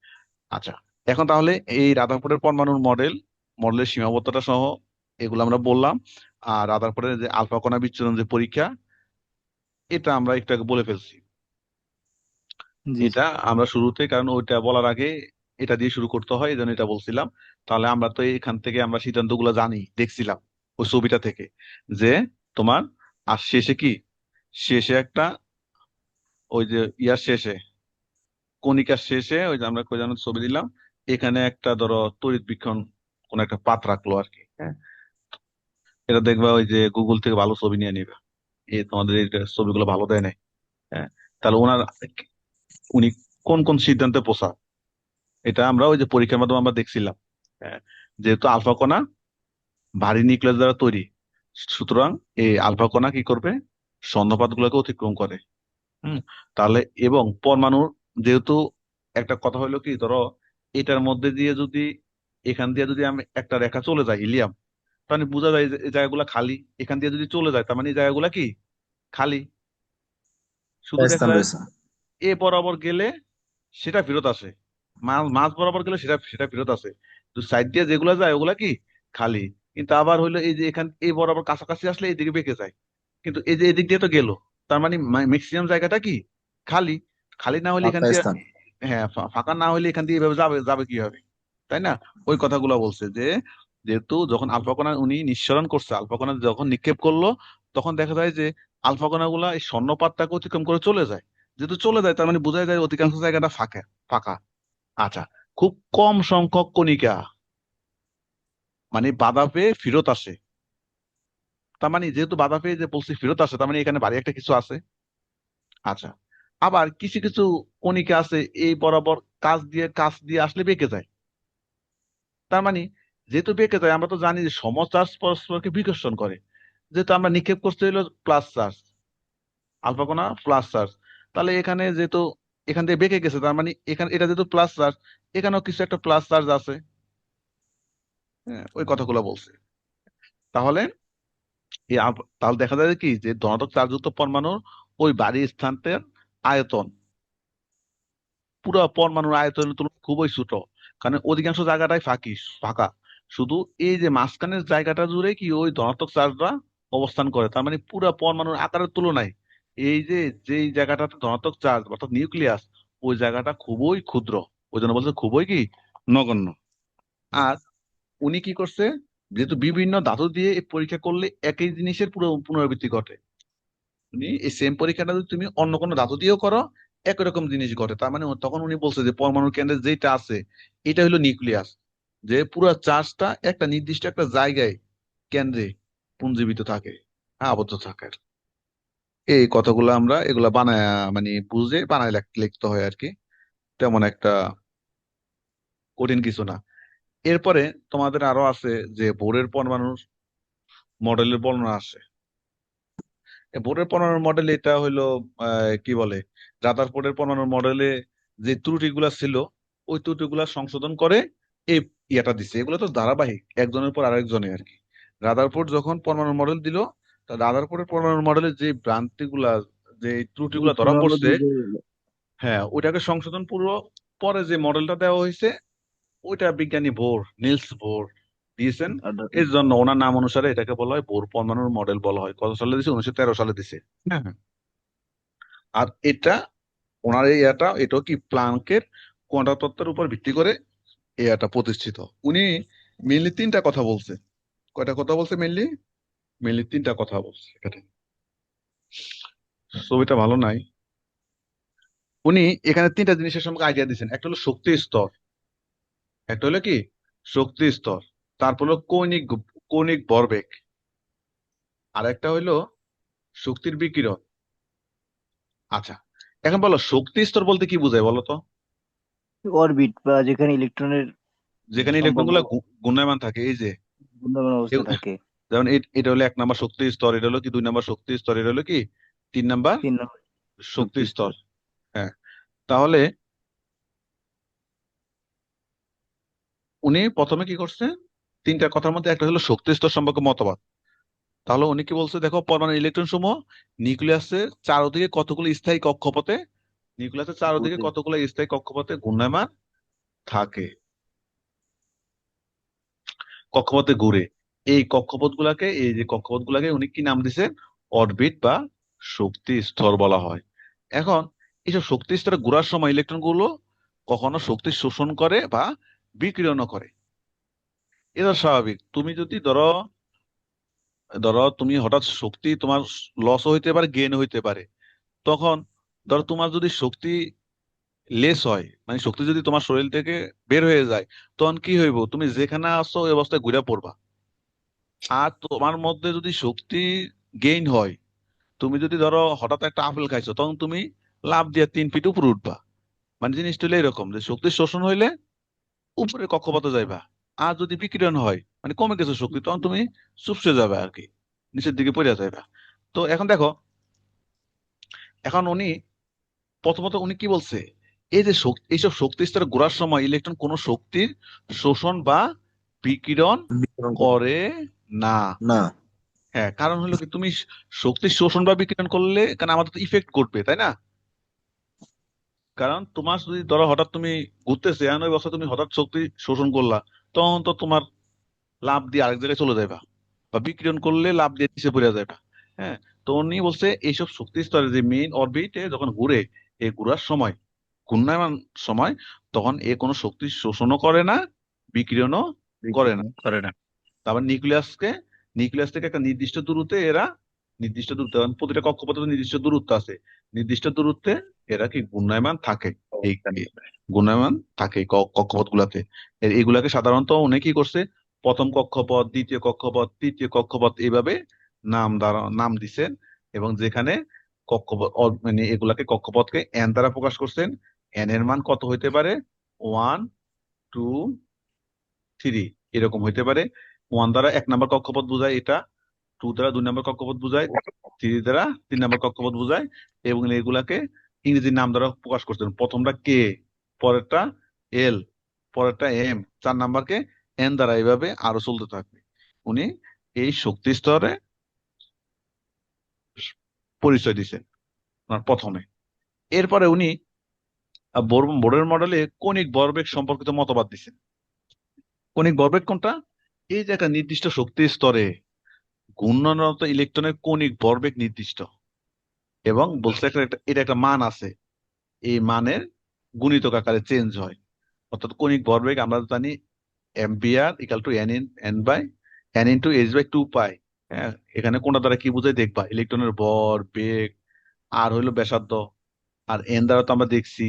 আচ্ছা, এখন তাহলে এই রাদারফোর্ডের পরমাণুর মডেলের সীমাবদ্ধতা সহ এগুলো আমরা বললাম। আর রাদারফোর্ডের যে আলফা কণা বিচ্ছুরণ যে পরীক্ষা, এটা আমরা একটু আগে বলে ফেলছি। জি জি। এটা আমরা শুরুতে, কারণ ওইটা বলার আগে এটা দিয়ে শুরু করতে হয়, এই জন্য এটা বলছিলাম। তাহলে আমরা তো এখান থেকে আমরা সিদ্ধান্তগুলো জানি, দেখছিলাম ওই ছবিটা থেকে, যে তোমার আর শেষে কি, শেষে একটা ওই যে ইয়ার শেষে, কণিকার শেষে ওই যে আমরা কই যেন ছবি দিলাম, এখানে একটা ধরো তড়িৎ বীক্ষণ কোন একটা পাত রাখলো আর কি। হ্যাঁ, এটা দেখবা ওই যে গুগল থেকে ভালো ছবি নিয়ে নিবে, এই তোমাদের এই ছবিগুলো ভালো দেয় নাই। হ্যাঁ, তাহলে উনি কোন কোন সিদ্ধান্তে পৌঁছা, এটা আমরা ওই যে পরীক্ষার মাধ্যমে আমরা দেখছিলাম। হ্যাঁ, যেহেতু আলফা কণা ভারী নিউক্লিয়াস দ্বারা তৈরি, সুতরাং এই আলফা কণা কি করবে, সন্ন্যপাত গুলোকে অতিক্রম করে। হুম, তাহলে এবং পরমাণুর যেহেতু একটা কথা হলো কি, ধরো এটার মধ্যে দিয়ে যদি, এখান দিয়ে যদি আমি একটা রেখা চলে যায় হিলিয়াম, তাহলে বোঝা যায় যে এই জায়গাগুলো খালি। এখান দিয়ে যদি চলে যায় তার মানে এই জায়গাগুলা কি খালি, শুধু দেখা বুঝতাম যায় বুঝতাম। এ বরাবর গেলে সেটা ফেরত আসে, মাঝ মাঝ বরাবর গেলে সেটা সেটা ফেরত আসে। তো সাইড দিয়ে যেগুলা যায় ওগুলা কি খালি। কিন্তু আবার হইলো এই যে এখান এই বরাবর কাছাকাছি আসলে এইদিকে বেঁকে যায়, কিন্তু এই যে এদিক দিয়ে তো গেল, তার মানে ম্যাক্সিমাম জায়গাটা কি খালি। খালি না হলে এখান ফাঁকা দিয়ে, স্থান। হ্যাঁ ফাঁকা না হলে এখান দিয়ে এভাবে যাবে যাবে কিভাবে, তাই না? ওই কথাগুলো বলছে যে যেহেতু যখন আলফা কণা উনি নিঃসরণ করছে, আলফা কণা যখন নিক্ষেপ করলো, তখন দেখা যায় যে আলফা কণাগুলা এই স্বর্ণপাতটাকে অতিক্রম করে চলে যায়। যেহেতু চলে যায় তার মানে বোঝা যায় অধিকাংশ জায়গাটা ফাঁকা ফাঁকা। আচ্ছা, খুব কম সংখ্যক কণিকা মানে বাধা পেয়ে ফেরত আসে। তার মানে যেহেতু বাধা পেয়ে যে বলছি ফেরত আসে, তার মানে এখানে ভারী একটা কিছু আছে। আচ্ছা, আবার কিছু কিছু কণিকা আছে এই বরাবর কাছ দিয়ে আসলে বেঁকে যায়। তার মানে যেহেতু বেঁকে যায়, আমরা তো জানি যে সমচার্জ পরস্পরকে বিকর্ষণ করে। যেহেতু আমরা নিক্ষেপ করতে হলো প্লাস চার্জ, আলফা কণা প্লাস চার্জ, তাহলে এখানে যেহেতু এখান দিয়ে বেঁকে গেছে, তার মানে এখানে এটা যেহেতু প্লাস চার্জ, এখানেও কিছু একটা প্লাস চার্জ আছে। হ্যাঁ, ওই কথাগুলো বলছে। তাহলে তাহলে দেখা যায় কি যে ধনাত্মক চার্জযুক্ত পরমাণুর ওই বাড়ি স্থানটার আয়তন পুরো পরমাণুর আয়তনের তুলনায় খুবই ছোট, কারণ অধিকাংশ জায়গাটাই ফাঁকা। শুধু এই যে মাঝখানের জায়গাটা জুড়ে কি ওই ধনাত্মক চার্জটা অবস্থান করে। তার মানে পুরো পরমাণুর আকারের তুলনায় এই যে যেই জায়গাটাতে ধনাত্মক চার্জ অর্থাৎ নিউক্লিয়াস, ওই জায়গাটা খুবই ক্ষুদ্র। ওই জন্য বলছে খুবই কি নগণ্য। আর উনি কি করছে, যেহেতু বিভিন্ন ধাতু দিয়ে এই পরীক্ষা করলে একই জিনিসের পুরো পুনরাবৃত্তি ঘটে, উনি এই সেম পরীক্ষাটা যদি তুমি অন্য কোনো ধাতু দিয়েও করো একই রকম জিনিস ঘটে। তার মানে তখন উনি বলছে যে পরমাণুর কেন্দ্রে যেটা আছে এটা হলো নিউক্লিয়াস, যে পুরো চার্জটা একটা নির্দিষ্ট একটা জায়গায় কেন্দ্রে পুঞ্জীবিত থাকে, হ্যাঁ, আবদ্ধ থাকে। এই কথাগুলো আমরা এগুলা বানায় মানে বুঝে বানায় লিখতে হয় আর কি, তেমন একটা কঠিন কিছু না। এরপরে তোমাদের আরো আছে যে বোরের পরমাণুর মডেলের বর্ণনা আছে। বোরের পরমাণুর মডেল এটা হইলো কি বলে, রাদারফোর্ডের পরমাণুর মডেলে যে ত্রুটিগুলা ছিল ওই ত্রুটিগুলা সংশোধন করে এই ইয়েটা দিছে। এগুলো তো ধারাবাহিক, একজনের পর আরেকজনে আর কি। রাদারফোর্ড যখন পরমাণুর মডেল দিল, তা রাদারফোর্ডের পরমাণুর মডেলে যে ভ্রান্তিগুলা, যে ত্রুটিগুলা ধরা সীমাবদ্ধ পড়ছে, যে হ্যাঁ, ওইটাকে সংশোধন পূর্বক পরে যে মডেলটা দেওয়া হয়েছে ওইটা বিজ্ঞানী নিলস বোর দিয়েছেন। আধা- এর জন্য ওনার নাম অনুসারে এটাকে বলা হয় বোর পরমাণুর মডেল বলা হয়। কত সালে দিছে? 1913 সালে দিছে। হ্যাঁ, হ্যাঁ। আর এটা ওনার এই এটাও কি প্লাঙ্কের কোয়ান্টাম তত্ত্বের উপর ভিত্তি করে এটা প্রতিষ্ঠিত। উনি মেনলি তিনটা কথা বলছে। কয়টা কথা বলছে মেনলি? মেনলি তিনটা কথা বলছে এখানে। ছবিটা ভালো নাই। উনি এখানে তিনটা জিনিসের সম্পর্কে আইডিয়া দিচ্ছেন। একটা হলো শক্তি স্তর, একটা হলো কি শক্তি স্তর, তারপর হলো কৌণিক ভরবেগ, আর একটা হইলো শক্তির বিকিরণ। আচ্ছা, এখন বলো শক্তি স্তর বলতে কি বোঝায় বলো তো? অরবিট বা যেখানে ইলেকট্রনের যেখানে ইলেকট্রন সম্ভাব্য গুলা ঘূর্ণায়মান থাকে, এই যে ঘূর্ণায়মান অবস্থা থাকে। যেমন এটা হলো 1 নম্বর শক্তি স্তর, এটা হলো কি 2 নম্বর শক্তি স্তর, এটা হলো কি 3 নম্বর 3 নম্বর শক্তি শক্তি স্তর। স্তর। হ্যাঁ, তাহলে উনি প্রথমে কি করছে, তিনটা কথার মধ্যে একটা হলো শক্তি স্তর সম্পর্কে মতবাদ। তাহলে উনি কি বলছে, দেখো পরমাণু ইলেকট্রন সমূহ নিউক্লিয়াসের চারদিকে কতগুলো স্থায়ী কক্ষপথে, নিউক্লিয়াসের চারদিকে ঘুরতে কতগুলো স্থায়ী কক্ষপথে ঘূর্ণায়মান থাকে, কক্ষপথে ঘুরে। এই যে কক্ষপথ গুলাকে উনি কি নাম দিছে, অরবিট বা শক্তি স্তর বলা হয়। এখন এইসব শক্তি স্তরে ঘোরার সময় ইলেকট্রন গুলো কখনো শক্তি শোষণ করে বা বিকিরণও করে। এটা স্বাভাবিক। তুমি যদি ধরো ধরো তুমি হঠাৎ শক্তি তোমার লস হইতে পারে, গেইন হইতে পারে, তখন ধরো তোমার যদি শক্তি লেস হয়, মানে শক্তি যদি তোমার শরীর থেকে বের হয়ে যায়, তখন কি হইব, তুমি যেখানে আছো ওই অবস্থায় ঘুরে পড়বা। আর তোমার মধ্যে যদি শক্তি গেইন হয়, তুমি যদি ধরো হঠাৎ একটা আপেল খাইছো, তখন তুমি লাফ দিয়ে 3 ফিট উপরে উঠবা। মানে জিনিসটা হলো এরকম যে শক্তি শোষণ হইলে উপরে কক্ষপথে যাইবা, আর যদি বিকিরণ হয় মানে কমে গেছে শক্তি, তখন তুমি চুপসে যাবে আর কি, নিচের দিকে পড়ে যাইবা। তো এখন দেখো, এখন উনি প্রথমত উনি কি বলছে, এই যে এইসব শক্তি স্তরে ঘোরার সময় ইলেকট্রন কোনো শক্তির শোষণ বা বিকিরণ বিতরণ করে করে না। না। হ্যাঁ, কারণ হলো কি, তুমি শক্তি শোষণ বা বিকিরণ করলে কারণ আমাদের তো ইফেক্ট করবে, তাই না? কারণ তোমার যদি ধরো হঠাৎ তুমি ঘুরতেছে এমন ওই অবস্থা, তুমি হঠাৎ শক্তি শোষণ করলা, তখন তো তোমার লাভ দিয়ে আরেক জায়গায় চলে যাবা, বা বিকিরণ করলে লাভ দিয়ে নিচে পড়ে যাবে। হ্যাঁ, তো উনি বলছে এইসব শক্তি স্তরে যে মেইন অরবিটে যখন ঘুরে, এই ঘুরার সময় ঘূর্ণায়মান সময়, তখন এ কোনো শক্তি শোষণও করে না, বিকিরণও করে না। করে না। তারপর নিউক্লিয়াস থেকে একটা নির্দিষ্ট দূরত্বে এরা, নির্দিষ্ট দূরত্বে, কারণ প্রতিটা কক্ষপথে তো নির্দিষ্ট দূরত্ব আছে, নির্দিষ্ট দূরত্বে এরা কি ঘূর্ণায়মান থাকে। এই ঘূর্ণায়মান থাকে কক্ষপথ গুলাতে। এগুলাকে সাধারণত উনি কি করছে, প্রথম কক্ষপথ, দ্বিতীয় কক্ষপথ, তৃতীয় কক্ষপথ, এইভাবে নাম দিছেন এবং যেখানে কক্ষপথ মানে এগুলাকে কক্ষপথকে এন দ্বারা প্রকাশ করছেন। এন এর মান কত হইতে পারে? 1, 2, 3 এরকম হইতে পারে। 1 দ্বারা 1 নম্বর কক্ষপথ বোঝায় এটা, 2 দ্বারা 2 নম্বর কক্ষপথ বোঝায়, 3 দ্বারা 3 নম্বর কক্ষপথ বোঝায়, এবং এগুলাকে ইংরেজি নাম দ্বারা প্রকাশ করছেন। প্রথমটা কে, পরেরটা এল, পরেরটা এম, 4 নাম্বারকে এন দ্বারা, এইভাবে আরো চলতে থাকবে। উনি এই শক্তি স্তরে পরিচয় দিছেন ওনার প্রথমে। এরপরে উনি বোরের মডেলে কণিক ভরবেগ সম্পর্কিত মতবাদ দিছেন। কণিক ভরবেগ কোনটা? এই যে একটা নির্দিষ্ট শক্তি স্তরে ঘূর্ণনরত ইলেকট্রনের কণিক ভরবেগ নির্দিষ্ট, এবং বলছে এটা একটা মান আছে, এই মানের গুণিতক আকারে চেঞ্জ হয়। অর্থাৎ কণিক ভরবেগ আমরা জানি ampere equal to n into h by 2 pi. হ্যাঁ, এখানে কোনটা দ্বারা কি বোঝায় দেখবা, ইলেকট্রনের ভর, বেগ, আর হইলো ব্যাসার্ধ, আর এন দ্বারা তো আমরা দেখছি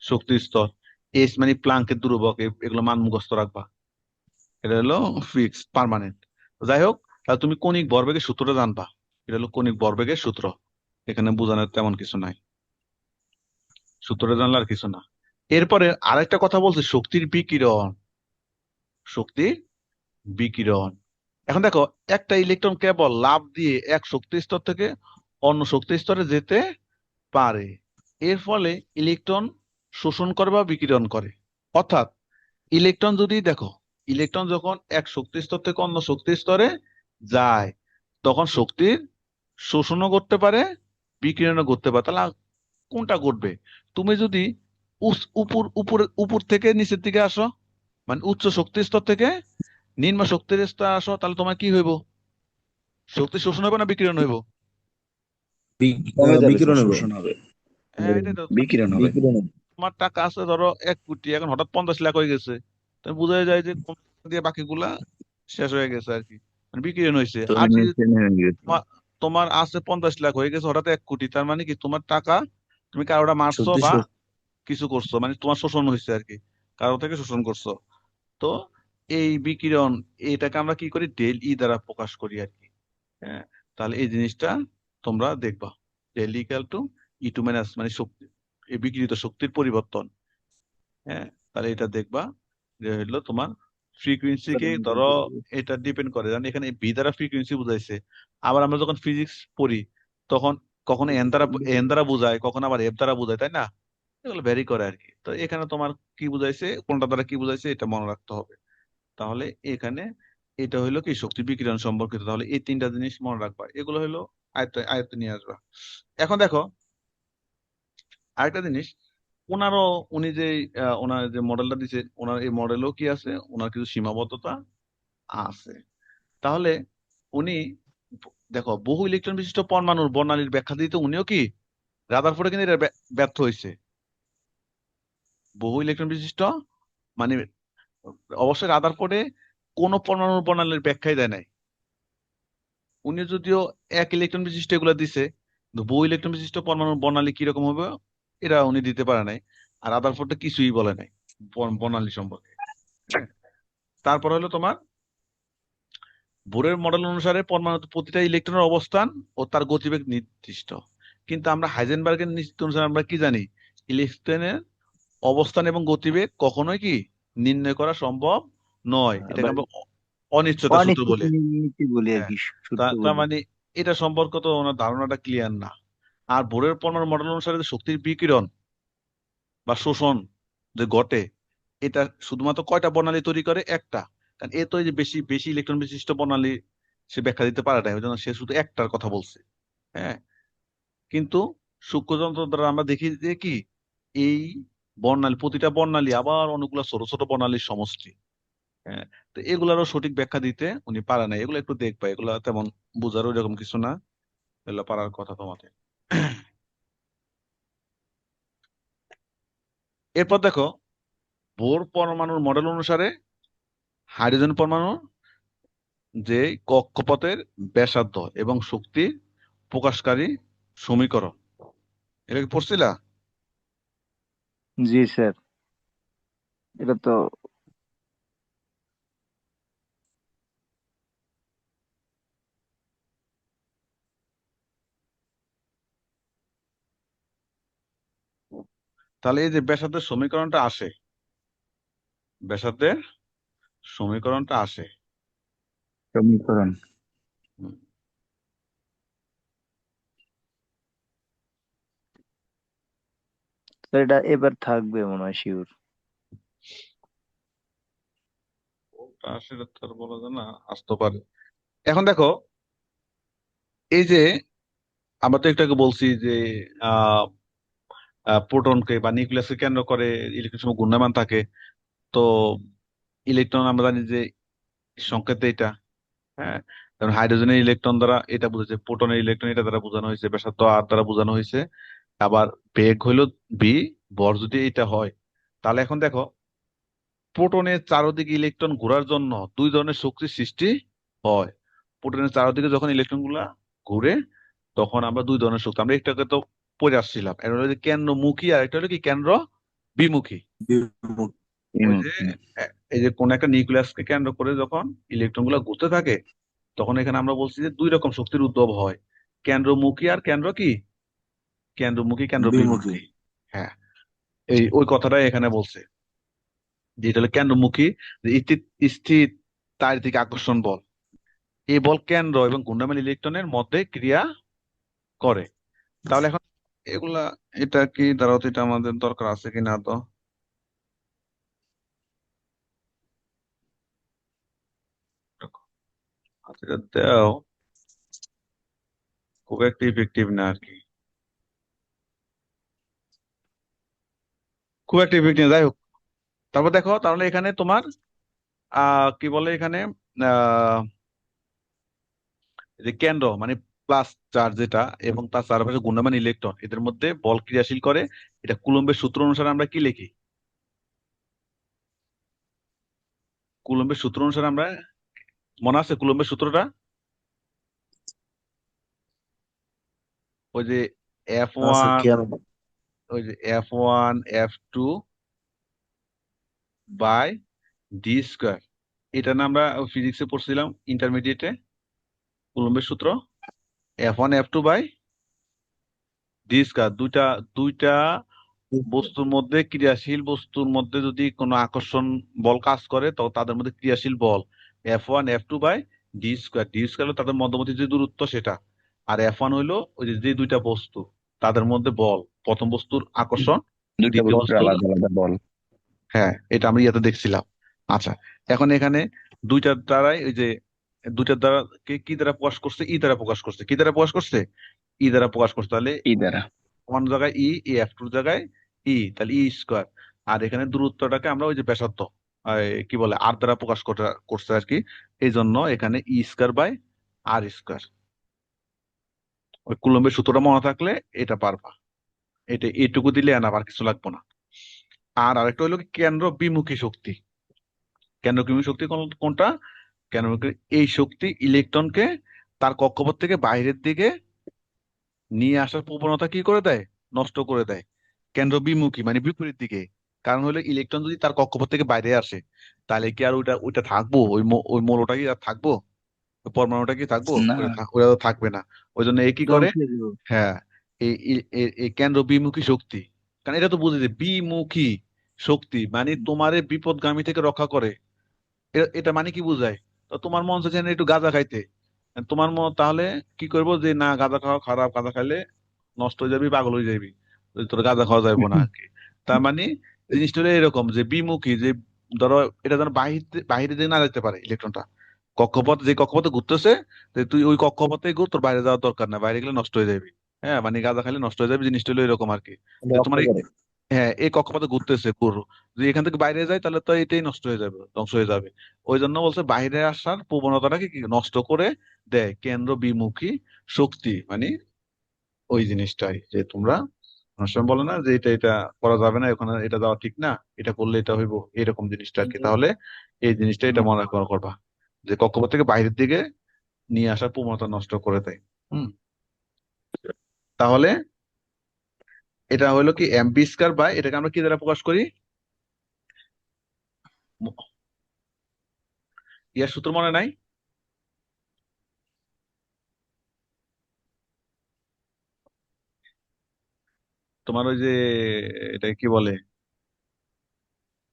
শক্তির স্তর, এইচ মানে প্লাঙ্কের ধ্রুবক, এগুলো মান মুখস্থ রাখবা, এটা হলো ফিক্স পার্মানেন্ট। যাই হোক, তাহলে তুমি কণিক ভরবেগের সূত্রটা জানবা, এটা হলো কণিক ভরবেগের সূত্র। এখানে বোঝানোর তেমন কিছু নাই, সূত্রটা জানলে আর কিছু না। এরপরে আরেকটা কথা বলছে, শক্তির বিকিরণ। শক্তির বিকিরণ, এখন দেখো, একটা ইলেকট্রন কেবল লাফ দিয়ে এক শক্তি স্তর থেকে অন্য শক্তি স্তরে যেতে পারে। এর ফলে ইলেকট্রন শোষণ করে বা বিকিরণ করে। অর্থাৎ ইলেকট্রন যদি দেখো, ইলেকট্রন যখন এক শক্তি স্তর থেকে অন্য শক্তি স্তরে যায়, তখন শক্তির শোষণও করতে পারে, বিকিরণও করতে পারে। তাহলে কোনটা ঘটবে? তুমি যদি উপর উপর উপর থেকে নিচের দিকে আসো, মানে উচ্চ শক্তি স্তর থেকে নিম্ন শক্তির স্তরে আসো, তাহলে তোমার কি হইব? শক্তি শোষণ হবে না বিকিরণ হইব? কমে যাবে স্যার, বিকিরণ হবো। শোষণ হবে। হ্যাঁ, এটাই তো। বিকিরণ হবে। বিকিরণ তোমার টাকা আছে ধরো 1 কোটি, এখন হঠাৎ 50 লাখ হয়ে গেছে, তুমি বোঝা যায় যে কোন দিয়ে বাকিগুলা শেষ হয়ে গেছে আর কি, মানে বিকিরণ হয়েছে। আর তুমি যদি নিচে নেমে গেছো, তোমার তোমার আছে 50 লাখ, হয়ে গেছে হঠাৎ 1 কোটি, তার মানে কি তোমার টাকা তুমি কারোটা মারছো শক্তি বা শোষ- কিছু করছো, মানে তোমার শোষণ হয়েছে আর কি, কারো থেকে শোষণ করছো। তো এই বিকিরণ, এটাকে আমরা কি করি, ডেল ই দ্বারা প্রকাশ করি আর কি। হ্যাঁ, তাহলে এই জিনিসটা তোমরা দেখবা, del equal to e two minus, মানে শক্তি, এই বিকিরিত শক্তির পরিবর্তন। হ্যাঁ, তাহলে এটা দেখবা যে হইলো তোমার ফ্রিকুয়েন্সিকে ধরো, এটা ডিপেন্ড করে, জানি এখানে বি দ্বারা ফ্রিকুয়েন্সি বুঝাইছে। আবার আমরা যখন ফিজিক্স পড়ি, তখন কখনো এন দ্বারা বোঝায়, কখনো আবার এফ দ্বারা বোঝায়, তাই না? এগুলো ভ্যারি করে আর কি। তো এখানে তোমার কি বুঝাইছে, কোনটা দ্বারা কি বুঝাইছে, এটা মনে রাখতে হবে। তাহলে এখানে এটা হইলো কি শক্তি বিকিরণ সম্পর্কিত। তাহলে এই 3টা জিনিস মনে রাখবা, এগুলো হইলো আয়ত্তে আয়ত্তে নিয়ে আসবা। এখন দেখো আরেকটা জিনিস, ওনারও উনি যে ওনার যে মডেলটা দিছে, ওনার এই মডেলও কি আছে, ওনার কিছু সীমাবদ্ধতা আছে। তাহলে উনি দেখো, বহু ইলেকট্রন বিশিষ্ট পরমাণুর বর্ণালীর ব্যাখ্যা দিতে উনিও কি রাদারফোর্ডে কিন্তু এটা ব্যর্থ হয়েছে। বহু ইলেকট্রন বিশিষ্ট মানে অবশ্যই রাদারফোর্ডে কোনো পরমাণুর বর্ণালীর ব্যাখ্যাই দেয় নাই। উনি যদিও এক ইলেকট্রন বিশিষ্ট এগুলা দিছে, কিন্তু বহু ইলেকট্রন বিশিষ্ট পরমাণুর বর্ণালী কিরকম হবে এটা উনি দিতে পারে নাই। আর রাদারফোর্ডে কিছুই বলে নাই বর্ণালী সম্পর্কে। হ্যাঁ, তারপর হলো তোমার বোরের মডেল অনুসারে পরমাণুতে প্রতিটা ইলেকট্রনের অবস্থান ও তার গতিবেগ নির্দিষ্ট। কিন্তু আমরা হাইজেনবার্গের নীতি অনুসারে আমরা কি জানি, ইলেকট্রনের অবস্থান এবং গতিবেগ কখনোই কি নির্ণয় করা সম্ভব নয়। এটাকে আমরা অনিশ্চয়তা সূত্র অনিশ্চিত বলে। নীতি বলি আর হ্যাঁ, কি, সূত্র তার বলি। মানে এটা সম্পর্কে তো ওনার ধারণাটা ক্লিয়ার না। আর বোরের পরমাণু মডেল অনুসারে যে শক্তির বিকিরণ বা শোষণ যে ঘটে, এটা শুধুমাত্র কয়টা বর্ণালী তৈরি করে? একটা। কারণ এ তো এই যে বেশি বেশি ইলেকট্রন বিশিষ্ট বর্ণালী সে ব্যাখ্যা দিতে পারে না, ওই জন্য সে শুধু একটার কথা বলছে। হ্যাঁ, কিন্তু সূক্ষ্মযন্ত্র দ্বারা আমরা দেখি যে কি, এই বর্ণালী, প্রতিটা বর্ণালী আবার অনেকগুলো ছোট ছোট বর্ণালীর সমষ্টি। হ্যাঁ, তো এগুলারও সঠিক ব্যাখ্যা দিতে উনি পারে না। এগুলো একটু দেখবা, এগুলা তেমন বোঝারও এরকম কিছু না, এগুলো পারার কথা তোমাদের। এরপর দেখো, বোর পরমাণুর মডেল অনুসারে হাইড্রোজেন পরমাণু যে কক্ষপথের ব্যাসার্ধ এবং শক্তি প্রকাশকারী সমীকরণ, এটা কি পড়ছিলা? জি স্যার, এটা তো তাহলে এই যে ব্যাসার্ধের সমীকরণটা আসে, ব্যাসার্ধের সমীকরণটা আসে। সমীকরণ। হুম, তো এটা এবার থাকবে মনে হয়, শিওর। ওটা আসলে তো আর বলা যায় না, আসতে পারে। এখন দেখো, এই যে আমরা তো একটু আগে বলছি যে আহ প্রোটনকে বা নিউক্লিয়াসকে কেন্দ্র করে ইলেকট্রন সময় ঘূর্ণায়মান থাকে। তো ইলেকট্রন আমরা জানি যে সংকেত এটা, হ্যাঁ। কারণ হাইড্রোজেনের ইলেকট্রন দ্বারা এটা বুঝেছে, প্রোটনের ইলেকট্রন এটা দ্বারা বোঝানো হয়েছে, ব্যাসার্ধ আর দ্বারা বোঝানো হয়েছে। আবার বেগ হইলো বি, ভর যদি এটা হয়, তাহলে এখন দেখো প্রোটনের চারদিকে ইলেকট্রন ঘোরার জন্য দুই ধরনের শক্তির সৃষ্টি হয়। প্রোটনের চারদিকে যখন ইলেকট্রন গুলা ঘুরে, তখন আমরা দুই ধরনের শক্তি, আমরা একটাকে তো পড়ে আসছিলাম, এটা হলো যে কেন্দ্রমুখী আর একটা হলো কি কেন্দ্র বিমুখী। বিমুখ। ওই যে এই যে কোন একটা নিউক্লিয়াসকে কেন্দ্র করে যখন ইলেকট্রন গুলা ঘুরতে থাকে, তখন এখানে আমরা বলছি যে দুই রকম শক্তির উদ্ভব হয়, কেন্দ্রমুখী আর কেন্দ্র কি, কেন্দ্রমুখী কেন্দ্র বিমুখী। বিমুখী। হ্যাঁ, এই ওই কথাটাই এখানে বলছে, যে এটা হলো কেন্দ্রমুখী, যে স্থির স্থির তার দিকে আকর্ষণ বল, এই বল কেন্দ্র এবং ঘূর্ণায়মান ইলেকট্রনের মধ্যে ক্রিয়া করে। তাহলে এখন এগুলা, এটা কি দাঁড়াও তো, এটা আমাদের দরকার আছে কি না তো। আচ্ছা, এটা দাও, খুব একটা ইফেক্টিভ না আর কি, খুব একটা ইফেক্টিভ, যাই হোক। তারপর দেখো, তাহলে এখানে তোমার কি বলে এখানে, আহ এই যে কেন্দ্র মানে প্লাস চার্জ যেটা, এবং তার চারপাশে ঘূর্ণায়মান ইলেকট্রন, এদের মধ্যে বল ক্রিয়াশীল করে। এটা কুলম্বের সূত্র অনুসারে আমরা কি লিখি, কুলম্বের সূত্র অনুসারে আমরা, মনে আছে কুলম্বের সূত্রটা? ওই যে এফ আচ্ছা, ওয়ান, খেয়াল। ওই যে F1 F2 by d square, এটা না আমরা ফিজিক্সে পড়ছিলাম ইন্টারমিডিয়েটে, কুলম্বের সূত্র F1 F2 by d square. দুইটা দুইটা বস্তুর মধ্যে, ক্রিয়াশীল বস্তুর মধ্যে যদি কোনো আকর্ষণ বল কাজ করে, তো তাদের মধ্যে ক্রিয়াশীল বল F1 F2 by d square. D square হলো তাদের মধ্যবর্তী যে দূরত্ব সেটা, আর F1 হইলো ওই যে যে দুইটা বস্তু তাদের মধ্যে বল, প্রথম বস্তুর আকর্ষণ, দুইটা দ্বিতীয় বস্তুর বস্তুর, আলাদা আলাদা বল। হ্যাঁ এটা আমরা ইয়াতে দেখছিলাম। আচ্ছা, এখন এখানে দুইটার দ্বারাই ওই যে দুইটার দ্বারা কে কি দ্বারা প্রকাশ করছে, ই দ্বারা প্রকাশ করছে, কি দ্বারা প্রকাশ করছে, ই দ্বারা প্রকাশ করছে। তাহলে এই দ্বারা। ওয়ান জায়গায় ই, F2 জায়গায় ই, তাহলে ই স্কোয়ার। আর এখানে দূরত্বটাকে আমরা ওই যে ব্যাসার্ধ, কি বলে আর দ্বারা প্রকাশ করছে আর কি। এই জন্য এখানে ই স্কোয়ার বাই আর স্কোয়ার। ওই কুলম্বের সূত্রটা মনে থাকলে এটা পারবা, এটা এইটুকু দিলে আর কিছু লাগবে না। আর আরেকটা হলো কি কেন্দ্র বিমুখী শক্তি। কেন্দ্র বিমুখী শক্তি কোনটা, কেন, এই শক্তি ইলেকট্রনকে তার কক্ষপথ থেকে বাইরের দিকে নিয়ে আসার প্রবণতা কি করে দেয়, নষ্ট করে দেয়, কেন্দ্র বিমুখী মানে বিপরীত দিকে। কারণ হলো ইলেকট্রন যদি তার কক্ষপথ থেকে বাইরে আসে, তাহলে কি আর ওইটা ওইটা থাকবো, ওই মৌলটা কি আর থাকবো, ওই পরমাণুটা কি থাকবো, না, ওটা তো থাকবে না। ওই জন্য এ কি করে, ধ্বংস হয়ে যাবে। হ্যাঁ, এই কেন্দ্র বিমুখী শক্তি, কারণ এটা তো বুঝে যে বিমুখী শক্তি মানে তোমারে বিপদগামী থেকে রক্ষা করে। এটা মানে কি বুঝায়, তো তোমার মন চাইছে না একটু গাঁজা খাইতে, তোমার মন তাহলে কি করবো, যে না গাঁজা খাওয়া খারাপ, গাঁজা খাইলে নষ্ট হয়ে যাবি, পাগল হয়ে যাবি, তোর গাঁজা খাওয়া যাবে না আর কি। তার মানে জিনিসটা হলো এরকম যে বিমুখী, যে ধরো এটা যেন বাহিরে বাহিরে দিয়ে না যেতে পারে ইলেকট্রনটা, কক্ষপথ যে কক্ষপথে ঘুরতেছে, যে তুই ওই কক্ষপথে ঘুর, তোর বাইরে যাওয়ার দরকার না, বাইরে গেলে নষ্ট হয়ে যাবি। হ্যাঁ, মানে গাঁজা খাইলে নষ্ট হয়ে যাবে, জিনিসটা হলো এরকম আর কি। যে তোমার রক্ষা করে। হ্যাঁ এই কক্ষপথে ঘুরতেছে ঘুর, যদি এখান থেকে বাইরে যায় তাহলে তো এটাই নষ্ট হয়ে যাবে, ধ্বংস হয়ে যাবে। ওই জন্য বলছে বাইরে আসার প্রবণতাটাকে কি নষ্ট করে দেয় কেন্দ্র বিমুখী শক্তি, মানে ওই জিনিসটাই যে তোমরা অনেক সময় বলো না যে এটা এটা করা যাবে না, ওখানে এটা দেওয়া ঠিক না, এটা করলে এটা হইব, এরকম জিনিসটা আর কি। তাহলে এই জিনিসটা এটা মনে করবা, যে কক্ষপথ থেকে বাইরের দিকে নিয়ে আসার প্রবণতা নষ্ট করে দেয়। হুম, তাহলে এটা হলো কি এমপি স্কয়ার বাই, এটাকে আমরা কি দ্বারা প্রকাশ করি, ইয়ার সূত্র মনে নাই, তোমার ওই যে এটা কি বলে,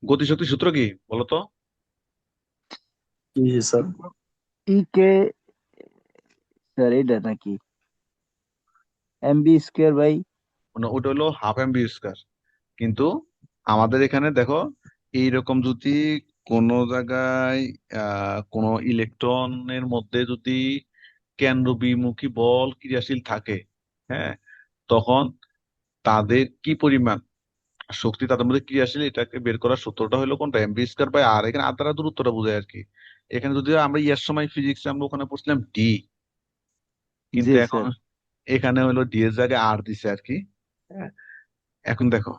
গতিশক্তি সূত্র কি বলো তো? জি স্যার। ই কে স্যার এটা নাকি mv² বাই মানে ওটা হলো হাফ এম বি স্কয়ার। কিন্তু আমাদের এখানে দেখো, এইরকম যদি কোনো জায়গায় কোনো ইলেকট্রনের মধ্যে যদি কেন্দ্র বিমুখী বল ক্রিয়াশীল থাকে, হ্যাঁ, তখন তাদের কি পরিমাণ শক্তি তাদের মধ্যে ক্রিয়াশীল, এটাকে বের করার সূত্রটা হলো কোনটা, এমভি স্কয়ার বাই আর। এখানে আর দ্বারা দূরত্বটা বোঝায় আর কি। এখানে যদি আমরা ইয়ার সময় ফিজিক্স আমরা ওখানে পড়ছিলাম ডি, জি কিন্তু এখন স্যার। এখানে হলো ডি এর জায়গায় আর দিছে আর কি। হ্যাঁ, এখন দেখো,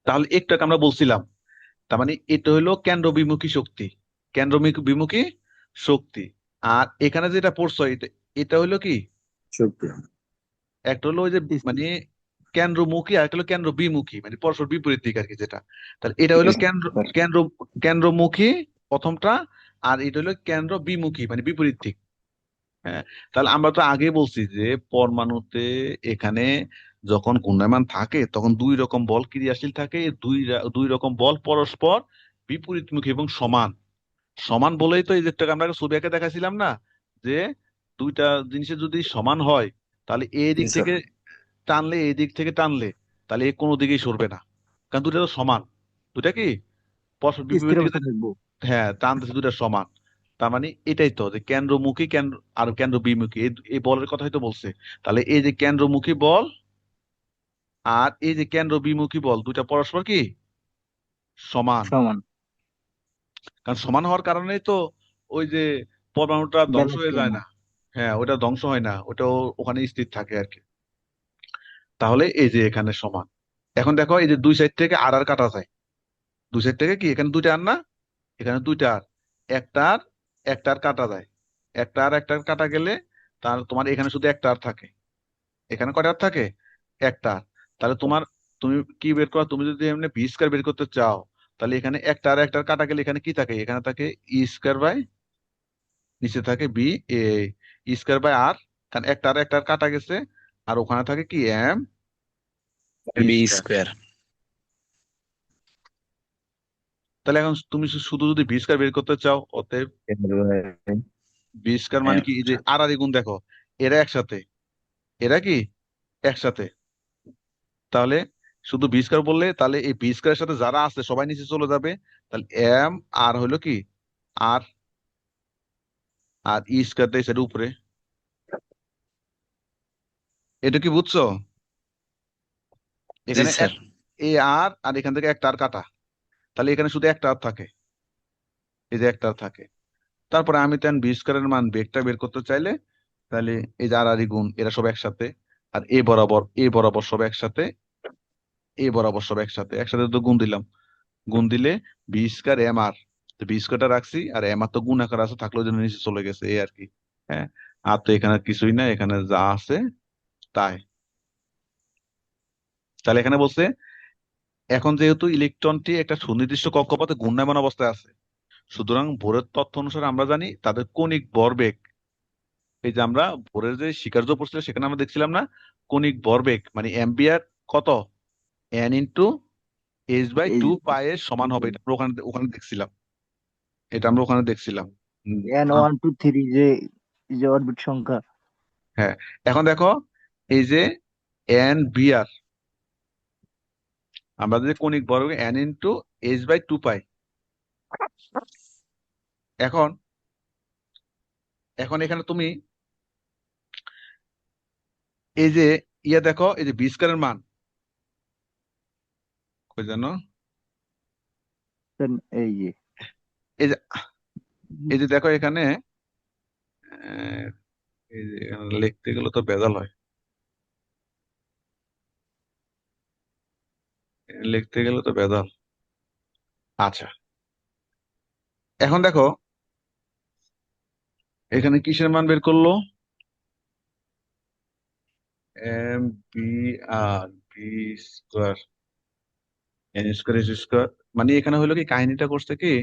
তাহলে একটু আগে আমরা বলছিলাম, তার মানে এটা হলো কেন্দ্র বিমুখী শক্তি, কেন্দ্র বিমুখী শক্তি। আর এখানে যেটা পড়ছো এটা, এটা হলো কি, শক্তি। একটা হলো ওই যে মানে কেন্দ্রমুখী, আর একটা হলো কেন্দ্র বিমুখী, মানে পরস্পর বিপরীত দিক আর কি যেটা। তাহলে এটা হলো কেন্দ্র কেন্দ্রমুখী প্রথমটা, আর এটা হলো কেন্দ্র বিমুখী মানে বিপরীত দিক। হ্যাঁ, তাহলে আমরা তো আগে বলছি যে পরমাণুতে এখানে যখন ঘূর্ণায়মান থাকে তখন দুই রকম বল ক্রিয়াশীল থাকে। এই দুই রকম বল পরস্পর বিপরীতমুখী এবং সমান। সমান বলেই তো এই যেটাকে আমরা ছবি এঁকে দেখাইছিলাম না, যে দুইটা জিনিসের যদি সমান হয়, তাহলে এই জি দিক স্যার। থেকে টানলে এই দিক থেকে টানলে তাহলে এ কোনো দিকেই সরবে না, কারণ দুটা তো সমান। দুটা কি পরস্পর বিপরীত স্থির দিকে অবস্থা থাকবো। হ্যাঁ টানতেছে, দুটা সমান। তার মানে এটাই তো যে কেন্দ্রমুখী কেন্দ্র আর কেন্দ্র বিমুখী এই এই বলের কথাই তো বলছে। তাহলে এই যে কেন্দ্রমুখী বল আর এই যে কেন্দ্র বিমুখী বল দুইটা পরস্পর কি সমান। সমান। কারণ সমান হওয়ার কারণেই তো ওই যে পরমাণুটা ধ্বংস ব্যালেন্স হয়ে করে যায় না। না। হ্যাঁ, ওটা ধ্বংস হয় না, ওটাও ওখানে স্থির থাকে আর কি। তাহলে এই যে এখানে সমান। এখন দেখো এই যে দুই সাইড থেকে আর আর কাটা যায়। দুই সাইড থেকে কি এখানে দুইটা আর না, এখানে দুইটা আর, একটা আর একটা আর কাটা যায়। একটা আর একটা আর কাটা গেলে তার তোমার এখানে শুধু একটা আর থাকে। এখানে কয়টা আর থাকে, একটা আর। তাহলে তোমার, তুমি কি বের করো, তুমি যদি এমনি বি স্কয়ার বের করতে চাও, তাহলে এখানে একটা আর একটা আর কাটা গেলে এখানে কি থাকে, এখানে থাকে ই স্কয়ার বাই, নিচে থাকে বি এ স্কয়ার বাই আর, কারণ একটা আর একটা আর কাটা গেছে। আর ওখানে থাকে কি m v v square. Square. তাহলে এখন তুমি শুধু যদি বি স্কয়ার বের করতে চাও, অতএব বি স্কয়ার মানে কি, এই যে আর আর গুণ দেখো, এরা একসাথে, এরা কি একসাথে। তাহলে শুধু বি স্কয়ার বললে তাহলে এই বি স্কয়ারের সাথে যারা আছে সবাই নিচে চলে যাবে। তাহলে এম আর হইলো কি আর, আর ই স্কয়ারটা এই সাইডে উপরে। এটা কি বুঝছো? জি এখানে স্যার। এ আর আর এখান থেকে একটা আর কাটা, তাহলে এখানে শুধু একটা আর থাকে, এই যে একটা আর থাকে। তারপরে আমি তেন বি স্কয়ারের মান বেগটা বের করতে চাইলে, তাহলে এই যে আর আর ই গুণ এরা সব একসাথে, আর এ বরাবর সব একসাথে, এ বরাবর সব একসাথে, একসাথে তো গুণ দিলাম। গুণ দিলে বি স্কয়ার এম আর, তো বি স্কয়ারটা রাখছি আর এম আর তো গুণ আকার আছে, থাকলেও যেন নিচে চলে গেছে এই আর কি। হ্যাঁ, আর তো এখানে কিছুই না, এখানে যা আছে তাই। তাহলে এখানে বলছে এখন যেহেতু ইলেকট্রনটি একটা সুনির্দিষ্ট কক্ষপথে ঘূর্ণায়মান অবস্থায় আছে, সুতরাং ভোরের তথ্য অনুসারে আমরা জানি তাদের কণিক ভরবেগ। এই যে আমরা ভোরের যে স্বীকার্য পড়ছিল সেখানে আমরা দেখছিলাম না, কণিক ভরবেগ মানে অ্যাম্পিয়ার কত, এন ইন্টু এইচ বাই এই টু পাই এর সমান হবে, এটা আমরা ওখানে ওখানে দেখছিলাম, এটা আমরা ওখানে দেখছিলাম। এন আম- 1 2 3 যে এই যে অরবিট সংখ্যা। হ্যাঁ, এখন দেখো এই যে এন বি আর, আমরা যে কণিক ভরবেগ n into h by two পাই। এখন এখন এখানে তুমি এই যে ইয়া দেখো, এই যে বি স্কয়ারের মান কই জানো, স্যার, এই যে এই যে এই যে দেখো এখানে আহ, এই যে এখানে লিখতে গেলে তো ভেজাল হয়, লিখতে গেলে তো ভেজাল। আচ্ছা, এখন দেখো এখানে কিসের মান বের করলো, m b r B square n square s square. মানে এখানে হলো কি, কাহিনীটা করছে কি,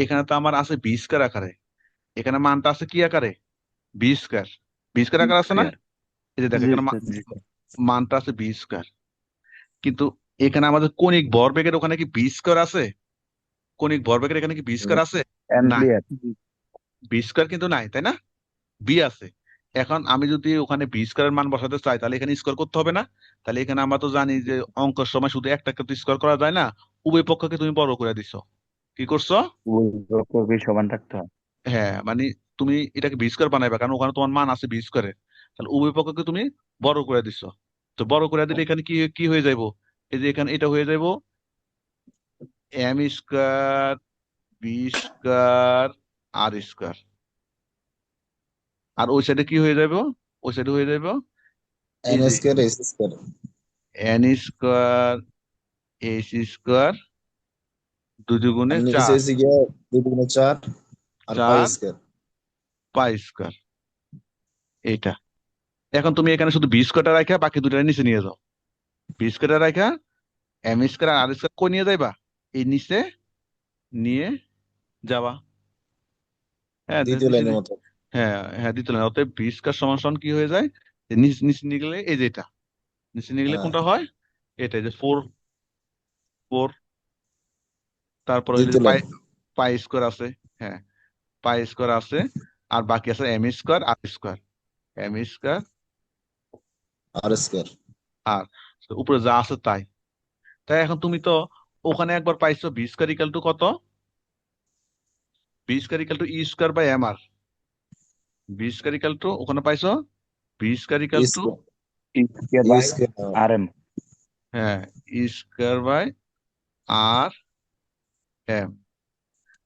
এখানে তো আমার আছে বি স্কোয়ার আকারে, এখানে মানটা আছে কি আকারে, বি স্কোয়ার। বি স্কোয়ার আকার আছে না, স্কোয়ার। এই যে দেখো জি এখানে স্যার। জি স্যার। মানটা আছে বি স্কোয়ার, কিন্তু এখানে আমাদের কণিক ভরবেগের ওখানে কি বি স্কোয়ার আছে? কণিক ভরবেগের এখানে কি বি স্কোয়ার আছে? নাই, বি স্কোয়ার কিন্তু নাই, তাই না? বি আছে। এখন আমি যদি ওখানে বি স্কোয়ারের মান বসাতে চাই তাহলে এখানে স্কোয়ার করতে হবে না? তাহলে এখানে আমরা তো জানি যে অঙ্কের সময় শুধু একটাকে তো স্কোয়ার করা যায় না, উভয় পক্ষকে তুমি বড় করে দিছো। কি করছো? উভয় সমান রাখতে হয়। হ্যাঁ, মানে তুমি এটাকে বি স্কোয়ার বানাইবা, কারণ ওখানে তোমার মান আছে বি স্কোয়ারের। তাহলে উভয় পক্ষকে তুমি বড় করে দিছো। তো বড় করে দিলে এখানে কি কি হয়ে যাইবো? এই যে এখানে এটা হয়ে যাইবো এম স্কোয়ার বি স্কোয়ার আর স্কোয়ার। আর ওই সাইডে কি হয়ে যাইবো? ওই সাইডে হয়ে যাইবো এই এন যে square s square n square s square, দুই দুগুণে আর নিচে চার, এসে গিয়ে 2 × 4 আর পাই চার স্কোয়ার। পাই স্কোয়ার। এইটা এখন তুমি এখানে শুধু বি স্কোয়ারটা রাখা বাকি দুটা নিচে নিয়ে যাও। বি স্কোয়ারটা রাখা এম স্কোয়ার আর স্কোয়ার কই নিয়ে যাইবা? এই নিচে নিয়ে যাওয়া। হ্যাঁ, দ্বিতীয় নিচে লাইনের মতো। হ্যাঁ হ্যাঁ, দিতে না, অতএব বি স্কোয়ার সমান সমান কি হয়ে যায়? যে নিচে নিয়ে গেলে এই যে এটা, নিচে নিয়ে গেলে হ্যাঁ, কোনটা হয়? এটা যে ফোর, ফোর। তারপর হইলো যে দ্বিতীয় পাই, লাইন পাই স্কোয়ার আছে। হ্যাঁ, পাই স্কোয়ার আছে। আর বাকি আছে এম স্কোয়ার আর স্কোয়ার, এম স্কোয়ার আর স্কোয়ার। আর উপরে যা আছে তাই। তাই এখন তুমি তো ওখানে একবার পাইছো বি স্কোয়ার ইকাল টু কত? V square equal to e square by m r. B square equal to ওখানে পাইছো v square equal e to, square square e by square r m. হ্যাঁ, e square by r m.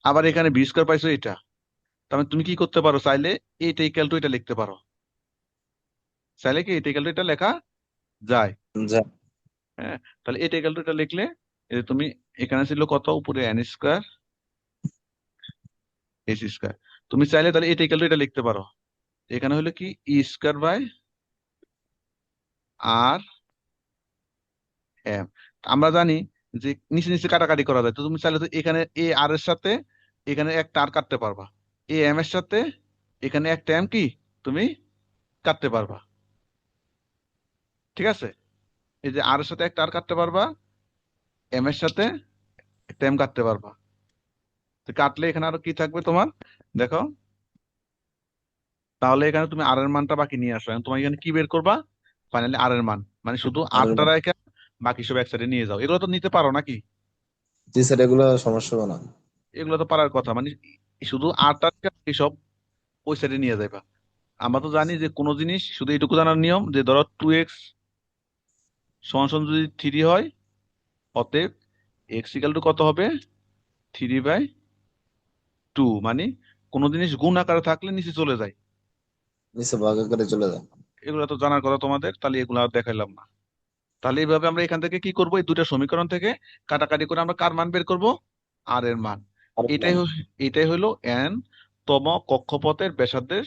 আবার এখানে বি স্কোয়ার পাইছো এটা। তার মানে তুমি কি করতে পারো, চাইলে এইটা ইকাল টু এটা লিখতে পারো। চাইলে কি এটা ইকাল টু এটা লেখা যায়। যা হ্যাঁ, তাহলে এটা ইকাল টু এটা লিখলে এই যে তুমি এখানে ছিল কত, উপরে এন স্কোয়ার এস স্কোয়ার, তুমি চাইলে তাহলে এটা ইকাল টু এটা লিখতে পারো। এখানে হলো কি ই স্কোয়ার বাই আর এম। আমরা জানি যে নিচে নিচে কাটাকাটি করা যায়, তো তুমি চাইলে তো এখানে এ আর এর সাথে এখানে একটা আর কাটতে পারবা, এ এম এর সাথে এখানে একটা এম কি তুমি কাটতে পারবা। ঠিক আছে, এই যে আর এর সাথে একটা আর কাটতে পারবা, এম এর সাথে একটা এম কাটতে পারবা। তো কাটলে এখানে আরো কি থাকবে তোমার, দেখো। তাহলে এখানে তুমি আর এর মানটা বাকি নিয়ে আসো। এখন তোমার এখানে কি বের করবা? ফাইনালি আর এর মান, মানে শুধু আর আটটা রেখে বাকি সব এক সাইডে নিয়ে যাও। এগুলো তো নিতে পারো নাকি? জি স্যার, এগুলো সমস্যা হবে না। এগুলো তো পারার কথা, মানে শুধু আটটা রেখে বাকি সব ওই সাইডে নিয়ে যাইবা। আমরা তো জানি যে কোনো জিনিস শুধু এইটুকু জানার নিয়ম যে ধরো 2x সমান সমান যদি 3 হয়, অতএব এক্স ইকাল টু কত হবে? 3/2। মানে কোনো জিনিস গুণ আকারে থাকলে নিচে চলে যায়। নিচে ভাগ করে চলে যায়। এগুলো তো জানার কথা তোমাদের, তাহলে এগুলো আর দেখাইলাম না। তাহলে এইভাবে আমরা এখান থেকে কি করব, এই দুইটা সমীকরণ থেকে কাটাকাটি করে আমরা কার মান বের করব? আর এর মান। আর এটাই হলো এন তম কক্ষপথের ব্যাসার্ধের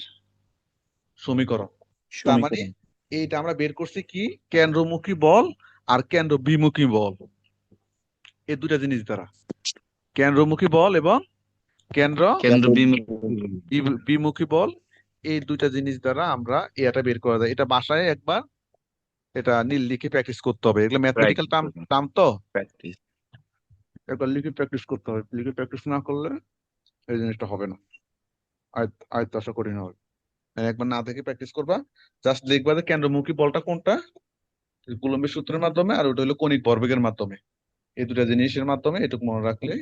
সমীকরণ। তার মানে সমীকরণ। এইটা আমরা বের করছি কি, কেন্দ্রমুখী বল আর কেন্দ্র বিমুখী বল, এই দুটা জিনিস দ্বারা। কেন্দ্রমুখী বল এবং কেন্দ্র কেন্দ্র বিমুখী বল, এই দুইটা জিনিস দ্বারা আমরা এটা বের করা যায়। এটা বাসায় একবার এটা নীল লিখে প্র্যাকটিস করতে হবে, এগুলো ম্যাথমেটিক্যাল টার্ম টার্ম তো প্র্যাকটিস। একবার লিখে প্র্যাকটিস করতে হবে। লিখে প্র্যাকটিস না করলে এই জিনিসটা হবে না, আয়ত্ত আশা করি না হবে। একবার না দেখে প্র্যাকটিস করবা, জাস্ট লিখবা যে কেন্দ্রমুখী বলটা কোনটা, কুলম্বের সূত্রের মাধ্যমে, আর ওটা হলো কণিক ভরবেগের মাধ্যমে। এই দুটা জিনিসের মাধ্যমে এটুকু মনে রাখলে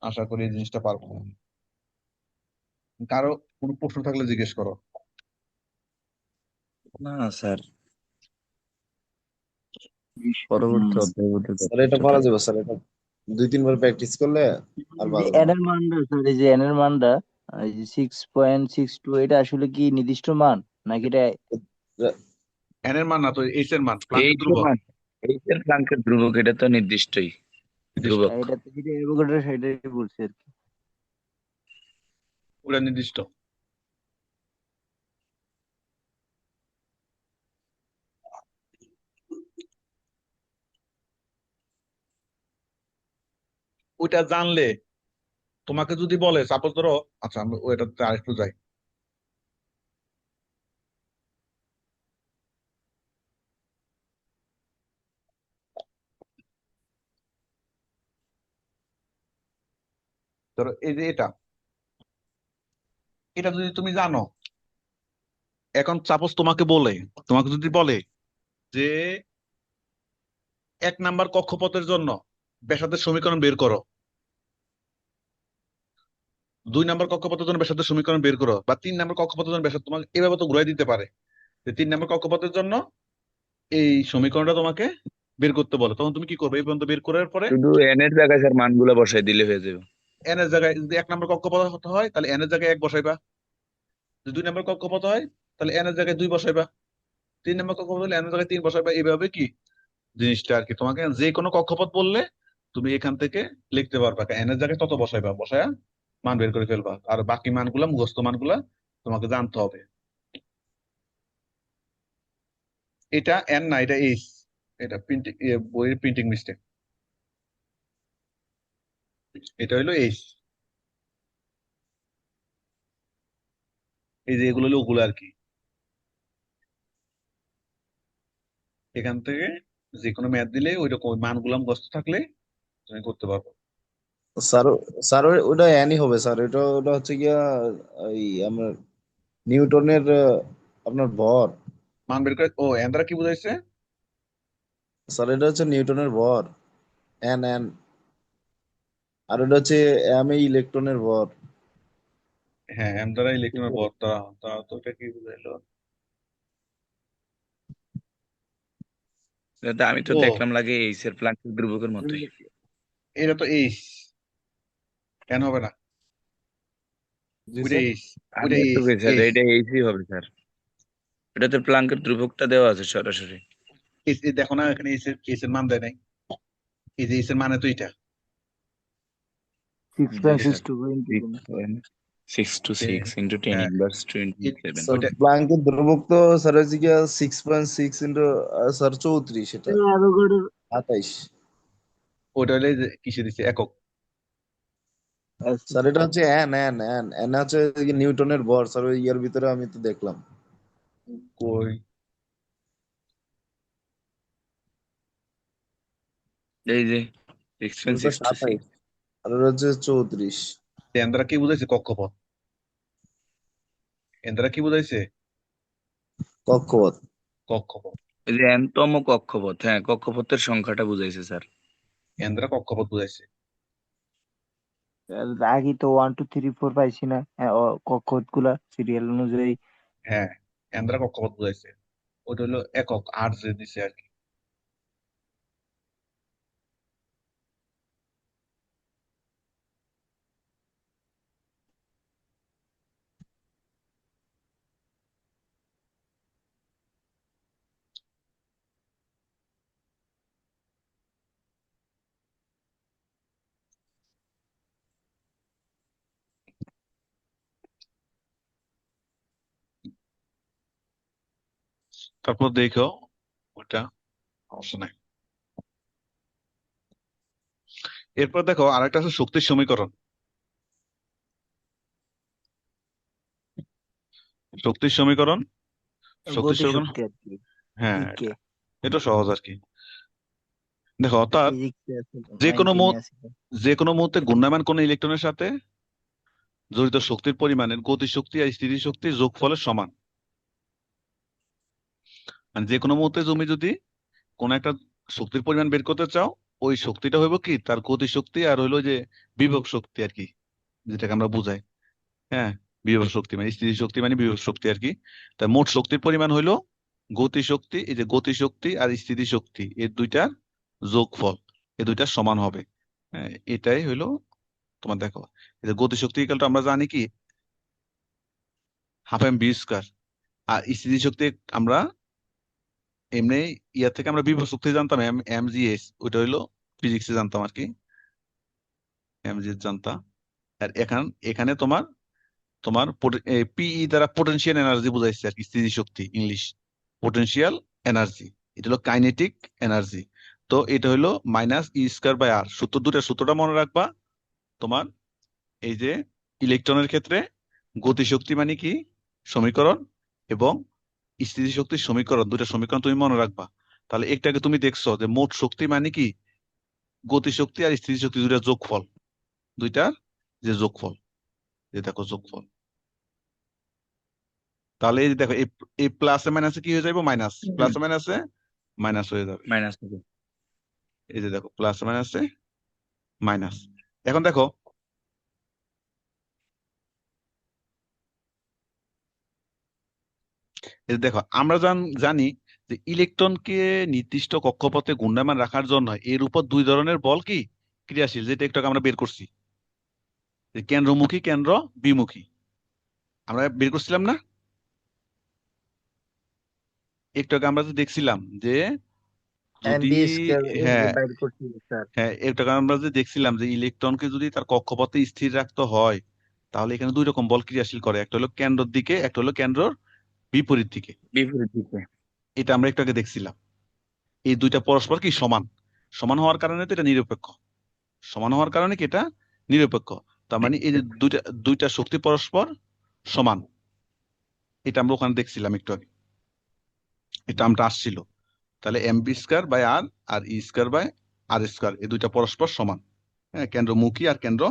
আশা করি এই জিনিসটা পারবো। কারো কোনো প্রশ্ন থাকলে জিজ্ঞেস করো। না স্যার, পরবর্তী অধ্যায় বোধহয় স্যার এটা প্র্যাকটিসটা পারা থাকবে। যাবে স্যার, এটা 2-3 বার প্র্যাকটিস করলে আর এই যে পারা এন যাবে। এর মানটা স্যার, এই যে এন এর মানটা, এই যে 6.62, এটা আসলে কি নির্দিষ্ট মান নাকি এটা? এন এর মান না তো, এইচ এর মান, এই প্লাঙ্কের যে ধ্রুবক। মান, এই যে প্লাঙ্কের ধ্রুবক, এটা তো নির্দিষ্টই নির্দিষ্ট, ধ্রুবক। এটা তো যেটা অ্যাভোগাড্রো সেটাই বলছি আর কি। ওটা নির্দিষ্ট। ওইটা জানলে তোমাকে যদি বলে, সাপোজ ধরো, আচ্ছা আমরা ওইটাতে আরেকটু যাই। ধরো এই যে এটা এটা যদি তুমি জানো, এখন সাপোজ তোমাকে যদি বলে যে 1 নাম্বার কক্ষপথের জন্য ব্যাসার্ধের সমীকরণ বের করো, 2 নাম্বার কক্ষপথের জন্য ব্যাসার্ধের সমীকরণ বের করো, বা 3 নাম্বার কক্ষপথের জন্য ব্যাসার্ধ, তোমাকে এভাবে তো ঘুরাই দিতে পারে যে 3 নাম্বার কক্ষপথের জন্য এই সমীকরণটা তোমাকে বের করতে বলে, তখন তুমি কি করবে? এই পর্যন্ত বের করার পরে শুধু এন এর জায়গায় স্যার মানগুলো বসাই দিলে হয়ে যাবে। এন এর জায়গায় যদি 1 নাম্বার কক্ষপথ হয় তাহলে এন এর জায়গায় 1 বসাইবা, যদি 2 নাম্বার কক্ষপথ হয় তাহলে এন এর জায়গায় 2 বসাইবা, 3 নাম্বার কক্ষপথ হলে এন এর জায়গায় 3 বসাইবা। এইভাবে কি জিনিসটা আর কি, তোমাকে যে কোনো কক্ষপথ বললে তুমি এখান থেকে লিখতে পারবা, এন এর জায়গায় তত বসাইবা, বসায়া মান বের করে ফেলবা, আর বাকি মানগুলা মুখস্থ মানগুলা তোমাকে জানতে হবে। এটা এন না, এটা এইচ, এটা প্রিন্টিং বইয়ের প্রিন্টিং মিস্টেক, এটা হলো এইচ। এই যে এগুলো হলো ওগুলো আর কি, এখান থেকে যে কোনো ম্যাথ দিলে ওই রকম মানগুলা মুখস্থ থাকলে তুমি করতে পারবো। স্যার, স্যার ওটা এনই হবে স্যার। এটা ওটা হচ্ছে গিয়া এই আমার নিউটনের আপনার ভর। মান বের করে, ও এন দ্বারা কি বুঝাইছে? স্যার এটা হচ্ছে নিউটনের ভর, এন এন। আর এটা হচ্ছে এম এ ইলেকট্রনের ভর। হ্যাঁ, এম দ্বারা ইলেকট্রনের ভর, তা তা তো এটা কি বুঝাইলো? এটা আমি তো ও দেখলাম লাগে এইচ এর প্লাঙ্কের ধ্রুবকের মতোই। এটা তো এইচ, এন হবে না, জি ওইটা স্যার। এইচ, আমি ওইটা একটু এইচ, স্যার এইচ। এটা এইচই হবে স্যার। এটা তো প্লাঙ্কের ধ্রুবকটা দেওয়া আছে সরাসরি। এইচ এই দেখো না, এখানে এইচ এর মান দেয় নাই, এই যে এইচ এর মানে তো এটা। Six g point sir, six two into 6 to 6 into 10 হ্যাঁ, inverse 27। স্যার ওইটা প্লাঙ্কের ধ্রুবক তো স্যার হচ্ছে গিয়া 6.6 ইন্টু স্যার 34, এটা 28। ওইটা হলে যে কিসে দিচ্ছে একক। স্যার এটা হচ্ছে এন এন এন এন হচ্ছে কি নিউটনের ভর স্যার। ওই ইয়ার ভিতরে আমি তো দেখলাম। কই এই যে 6 এটা 6 to 6। 27 আর ওটা হচ্ছে 34। এন দ্বারা কি বুঝাইছে? কক্ষপথ। এন দ্বারা কি বুঝাইছে? কক্ষপথ। কক্ষপথ। এই যে এনতম কক্ষপথ, হ্যাঁ কক্ষপথের সংখ্যাটা বুঝাইছে স্যার। এন দ্বারা কক্ষপথ বুঝাইছে। আগে তো 1 2 3 4 পাইছি না, কক্ষপথ গুলা সিরিয়াল অনুযায়ী। হ্যাঁ, এন দ্বারা কক্ষপথ বুঝাইছে, ওইটা হলো একক, আর যে দিছে আর কি। তারপর দেখো ওটা সমস্যা নাই। এরপর দেখো আরেকটা আছে শক্তির সমীকরণ। শক্তির সমীকরণ, শক্তির গতি সমীকরণ, শক্তি আর কি, হ্যাঁ ইকে এটা সহজ আর কি। দেখো অর্থাৎ ফিজিক্সে আছে, যে কোনো 9 10 আছে। যে কোনো মুহূর্তে ঘূর্ণায়মান কোনো ইলেকট্রনের সাথে জড়িত শক্তির পরিমাণের গতি শক্তি আর স্থিতি শক্তির যোগফলের সমান। মানে যে কোনো মুহূর্তে তুমি যদি কোন একটা শক্তির পরিমাণ বের করতে চাও, ওই শক্তিটা হইব কি তার গতি শক্তি আর হইলো যে বিভব শক্তি আর কি, যেটাকে আমরা বুঝাই। হ্যাঁ, বিভব শক্তি মানে স্থিতি শক্তি মানে বিভব শক্তি আর কি। তা মোট শক্তির পরিমাণ হইলো গতি শক্তি, এই যে গতি শক্তি আর স্থিতি শক্তি এর দুইটার যোগফল, এই দুইটার সমান হবে। হ্যাঁ, এটাই হইলো তোমার দেখো, এই যে গতি শক্তি ইকুয়াল টু আমরা জানি কি হাফ এম বি স্কয়ার, আর স্থিতি শক্তি আমরা এমনি ইয়ার থেকে আমরা বিভব শক্তি জানতাম এম এম জি এস, ওইটা হইলো ফিজিক্সে জানতাম আর কি, এম জি এস জানতাম। আর এখানে তোমার তোমার পিই দ্বারা পোটেনশিয়াল এনার্জি বুঝাইছে আর কি, স্থিতি শক্তি ইংলিশ পোটেনশিয়াল এনার্জি, এটা হলো কাইনেটিক এনার্জি। তো এটা হলো মাইনাস ই স্কয়ার বাই আর। সূত্রটা মনে রাখবা তোমার, এই যে ইলেকট্রনের ক্ষেত্রে গতিশক্তি মানে কি সমীকরণ, এবং স্থিতিশক্তির সমীকরণ, দুটা সমীকরণ তুমি মনে রাখবা। তাহলে একটাকে তুমি দেখছো যে মোট শক্তি মানে কি গতিশক্তি আর স্থিতিশক্তি দুইটা যোগফল, দুইটার যে যোগফল, যে দেখো যোগফল। তাহলে এই যে দেখো এই প্লাসে মাইনাসে কি হয়ে যাবে? মাইনাস, প্লাসে মাইনাসে মাইনাস হয়ে যাবে। মাইনাস হবে। এই যে দেখো প্লাসে মাইনাসে মাইনাস। এখন দেখো এই যে দেখো আমরা জানি যে ইলেকট্রনকে নির্দিষ্ট কক্ষপথে ঘূর্ণায়মান রাখার জন্য এর উপর দুই ধরনের বল কি ক্রিয়াশীল, যেটা একটু আগে আমরা বের করছি, যে কেন্দ্রমুখী, কেন্দ্র বিমুখী আমরা বের করছিলাম না একটু আগে? আমরা তো দেখছিলাম যে যদি, এনবি স্কয়ার হ্যাঁ বাইর করছি স্যার। হ্যাঁ, একটু আগে আমরা যে দেখছিলাম যে ইলেকট্রনকে যদি তার কক্ষপথে স্থির রাখতে হয় তাহলে এখানে দুই রকম বল ক্রিয়াশীল করে, একটা হলো কেন্দ্রের দিকে, একটা হলো কেন্দ্রর বিপরীত দিকে। বিপরীত দিকে। এটা আমরা একটু আগে দেখছিলাম। এই দুইটা পরস্পর কি সমান, সমান হওয়ার কারণে তো এটা নিরপেক্ষ, সমান হওয়ার কারণে কি এটা নিরপেক্ষ। তার মানে এই যে দুইটা দুইটা শক্তি পরস্পর সমান, এটা আমরা ওখানে দেখছিলাম একটু আগে, এটা আমরা আসছিল। তাহলে m B square by r, আর e square by r square, এই দুইটা পরস্পর সমান। হ্যাঁ, কেন্দ্রমুখী আর কেন্দ্র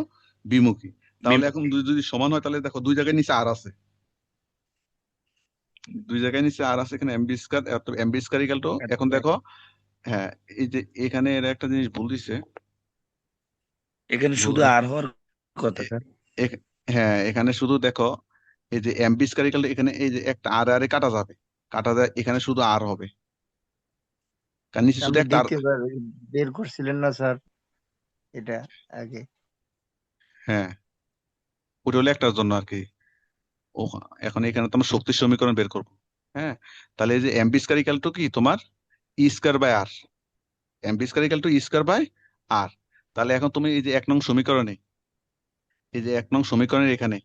বিমুখী। তাহলে এখন যদি সমান হয় তাহলে দেখো দুই জায়গায় নিচে আর আছে, দুই জায়গায় নিচে আর আছে, এখানে m B square, m B square equal to, এখন দেখো হ্যাঁ এই যে এখানে এরা একটা জিনিস ভুল দিছে। এখানে শুধু আর হওয়ার কথা স্যার। এখ- হ্যাঁ এখানে শুধু দেখো এই যে m B square equal to, এখানে এই যে একটা আর আরে কাটা যাবে, কাটা যায়, এখানে শুধু আর হবে, কারণ নিচে শুধু আপনি একটা আর। দেখতে বের করছিলেন না স্যার এটা আগে? হ্যাঁ ওটা হলো একটার জন্য আর কি। ও, এখন এখানে তোমার শক্তির সমীকরণ বের করবো। হ্যাঁ, তাহলে এই যে m B square equal to কি তোমার e square by r, m B square equal to e square by r. তাহলে এখন তুমি এই যে 1 নং সমীকরণে, এই যে 1 নং সমীকরণের এখানে,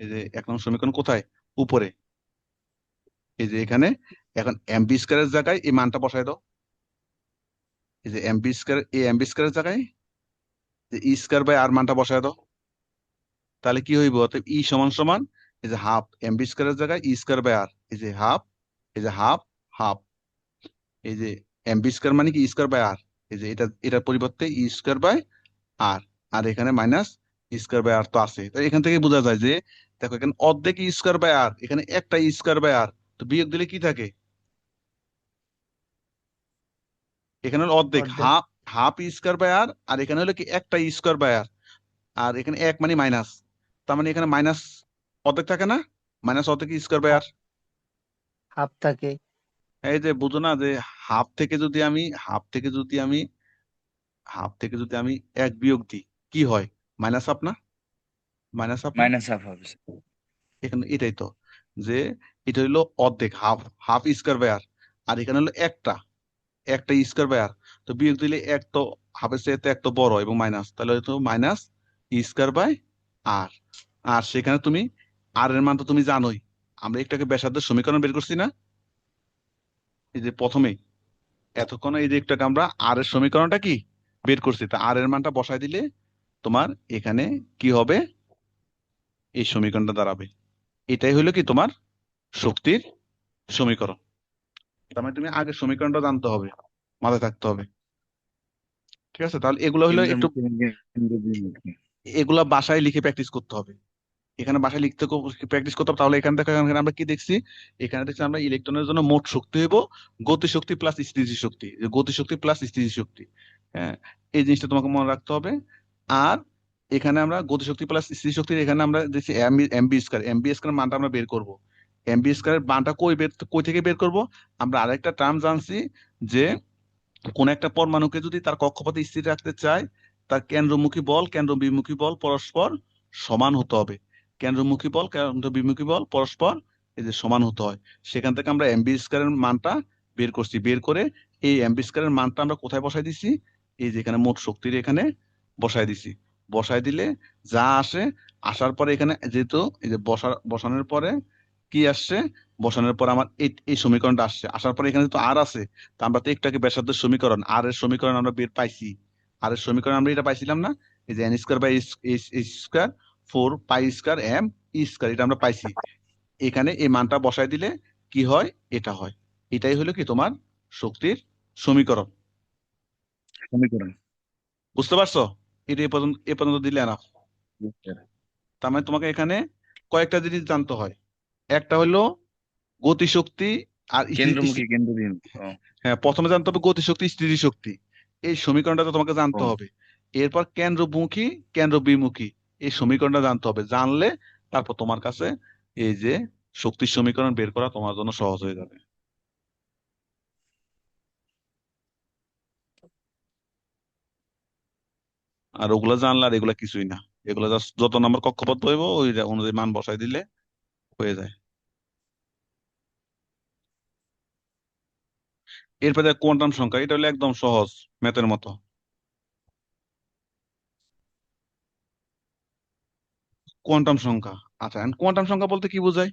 এই যে 1 নং সমীকরণ কোথায়? উপরে, এই যে এখানে। এখন এম বি স্কয়ারের জায়গায় এই মানটা বসায় দাও, এই যে এম বি স্কয়ার, এই এম বি স্কয়ারের জায়গায় যে ই স্কয়ার বাই আর মানটা বসায় দাও। তাহলে কি হইব? অতএব ই সমান সমান এই যে হাফ এম বি স্কয়ারের জায়গায় ই স্কয়ার বাই আর, এই যে হাফ, এই যে হাফ, হাফ, এই যে এম বি স্কয়ার মানে কি ই স্কয়ার বাই আর, এই যে এটা, এটার পরিবর্তে ই স্কয়ার বাই আর, আর এখানে মাইনাস ই স্কয়ার বাই আর তো আছে। তো এখান থেকে বোঝা যায় যে দেখো এখানে অর্ধেক ই স্কয়ার বাই আর, এখানে একটা ই স্কয়ার বাই আর, তো বিয়োগ দিলে কি থাকে? এখানে হলো অর্ধেক, অর্ধেক। Half, half e square by r, আর এখানে হলো কি একটা ই স্কয়ার বাই আর, আর এখানে এক মানে মাইনাস, তার মানে এখানে মাইনাস অর্ধেক থাকে না, মাইনাস অর্ধেক ই স্কয়ার বাই আর। হাফ থাকে। এই যে বুঝো না যে হাফ থেকে যদি আমি, হাফ থেকে যদি আমি এক বিয়োগ দিই কি হয়? মাইনাস হাফ না, মাইনাস হাফ না? মাইনাস হাফ হবে স্যার। এখানে এটাই তো, যে এটা হলো অর্ধেক, half, half square by r, আর এখানে হলো একটা, একটা স্কয়ার বাই আর, তো বিয়োগ দিলে এক তো হাফের চেয়ে এক তো বড় এবং মাইনাস, তাহলে হয়তো মাইনাস স্কয়ার বাই আর। আর সেখানে তুমি আর এর মান তো তুমি জানোই, আমরা একটাকে ব্যাসার্ধের সমীকরণ বের করছি না, এই যে প্রথমেই এতক্ষণ এই যে একটাকে আমরা আর এর সমীকরণটা কি বের করছি, তা আর এর মানটা বসায় দিলে তোমার এখানে কি হবে? এই সমীকরণটা দাঁড়াবে। এটাই হলো কি তোমার শক্তির সমীকরণ। তার মানে তুমি আগে সমীকরণটা জানতে হবে, মাথায় থাকতে হবে। ঠিক আছে, তাহলে এগুলো হলো একটু, কেন্দ্রমুখী এবং কেন্দ্রবিমুখী। এগুলা বাসায় লিখে প্র্যাকটিস করতে হবে। এখানে বাসায় লিখতে প্র্যাকটিস করতে হবে। তাহলে এখানে দেখো, এখানে আমরা কি দেখছি? এখানে দেখছি আমরা ইলেকট্রনের জন্য মোট শক্তি হইব গতি শক্তি প্লাস স্থিতিশীল শক্তি, যে গতি শক্তি প্লাস স্থিতিশীল শক্তি। হ্যাঁ, এই জিনিসটা তোমাকে মনে রাখতে হবে। আর এখানে আমরা গতি শক্তি প্লাস স্থিতি শক্তির এখানে আমরা দেখছি এমবি স্কয়ার, এমবি স্কয়ার মানটা আমরা বের করব। এমবি স্কয়ারের মানটা কই থেকে বের করব? আমরা আরেকটা টার্ম জানছি, যে কোন একটা পরমাণুকে যদি তার কক্ষপথে স্থির রাখতে চায়, তার কেন্দ্রমুখী বল, কেন্দ্র বিমুখী বল পরস্পর সমান হতে হবে। কেন্দ্রমুখী বল, কেন্দ্র বিমুখী বল পরস্পর এই যে সমান হতে হয়। সেখান থেকে আমরা এমবি স্কয়ারের মানটা বের করছি, বের করে এই এমবি স্কয়ারের মানটা আমরা কোথায় বসাই দিছি? এই যে এখানে মোট শক্তির এখানে বসাই দিছি। বসাই দিলে যা আসে, আসার পরে এখানে যেহেতু এই যে বসানোর পরে কি আসছে, বসানোর পর আমার এই এই সমীকরণটা আসছে, আসার পরে এখানে তো আর আছে, তা আমরা তো একটাকে ব্যাসার্ধের সমীকরণ, আর এর সমীকরণ আমরা বের পাইছি। আর এর সমীকরণ আমরা এটা পাইছিলাম না, এই যে n square by square 4 pi square m e square, এটা আমরা পাইছি। এখানে এই মানটা বসায় দিলে কি হয়? এটা হয়। এটাই হলো কি তোমার শক্তির সমীকরণ। সমীকরণ। বুঝতে পারছো? এটা এ পর্যন্ত দিলে না? জি, স্যার। তার মানে তোমাকে এখানে কয়েকটা জিনিস জানতে হয়। একটা হলো গতিশক্তি আর কেন্দ্রমুখী কেন্দ্রবিন্দু। ও, হ্যাঁ, প্রথমে জানতে হবে গতিশক্তি স্থিতিশক্তি, এই সমীকরণটা তো তোমাকে ও, জানতে হবে। এরপর কেন্দ্রমুখী কেন্দ্র বিমুখী, এই সমীকরণটা জানতে হবে। জানলে তারপর তোমার কাছে এই যে শক্তির সমীকরণ বের করা তোমার জন্য সহজ হয়ে যাবে। আর ওগুলা জানলে আর এগুলা কিছুই না, এগুলা জাস্ট যত নম্বর কক্ষপথ বইবো ওই অনুযায়ী মান বসাই দিলে হয়ে যায়। এরপরে কোয়ান্টাম সংখ্যা, এটা হলো একদম সহজ, ম্যাথের মতো। কোয়ান্টাম সংখ্যা, আচ্ছা কোয়ান্টাম সংখ্যা বলতে কি বোঝায়?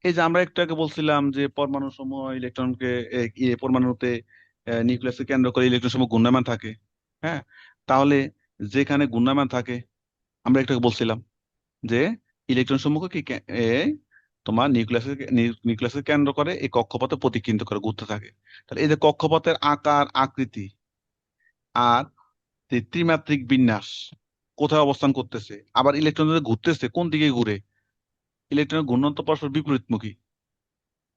এই যে আমরা একটু আগে বলছিলাম যে পরমাণু সমূহ ইলেকট্রনকে পরমাণুতে নিউক্লিয়াসকে কেন্দ্র করে ইলেকট্রন সমূহ ঘূর্ণায়মান থাকে। হ্যাঁ, তাহলে যেখানে ঘূর্ণায়মান থাকে, আমরা একটু আগে বলছিলাম যে ইলেকট্রন সমূহকে কি তোমার নিউক্লিয়াসকে কেন্দ্র করে এই কক্ষপথে প্রতিকেন্দ্র করে ঘুরতে থাকে। তাহলে এই যে কক্ষপথের আকার আকৃতি আর যে ত্রিমাত্রিক বিন্যাস, কোথায় অবস্থান করতেছে, আবার ইলেকট্রন যদি ঘুরতেছে কোন দিকে ঘুরে, ইলেকট্রনের ঘূর্ণন তো পরস্পর বিপরীতমুখী।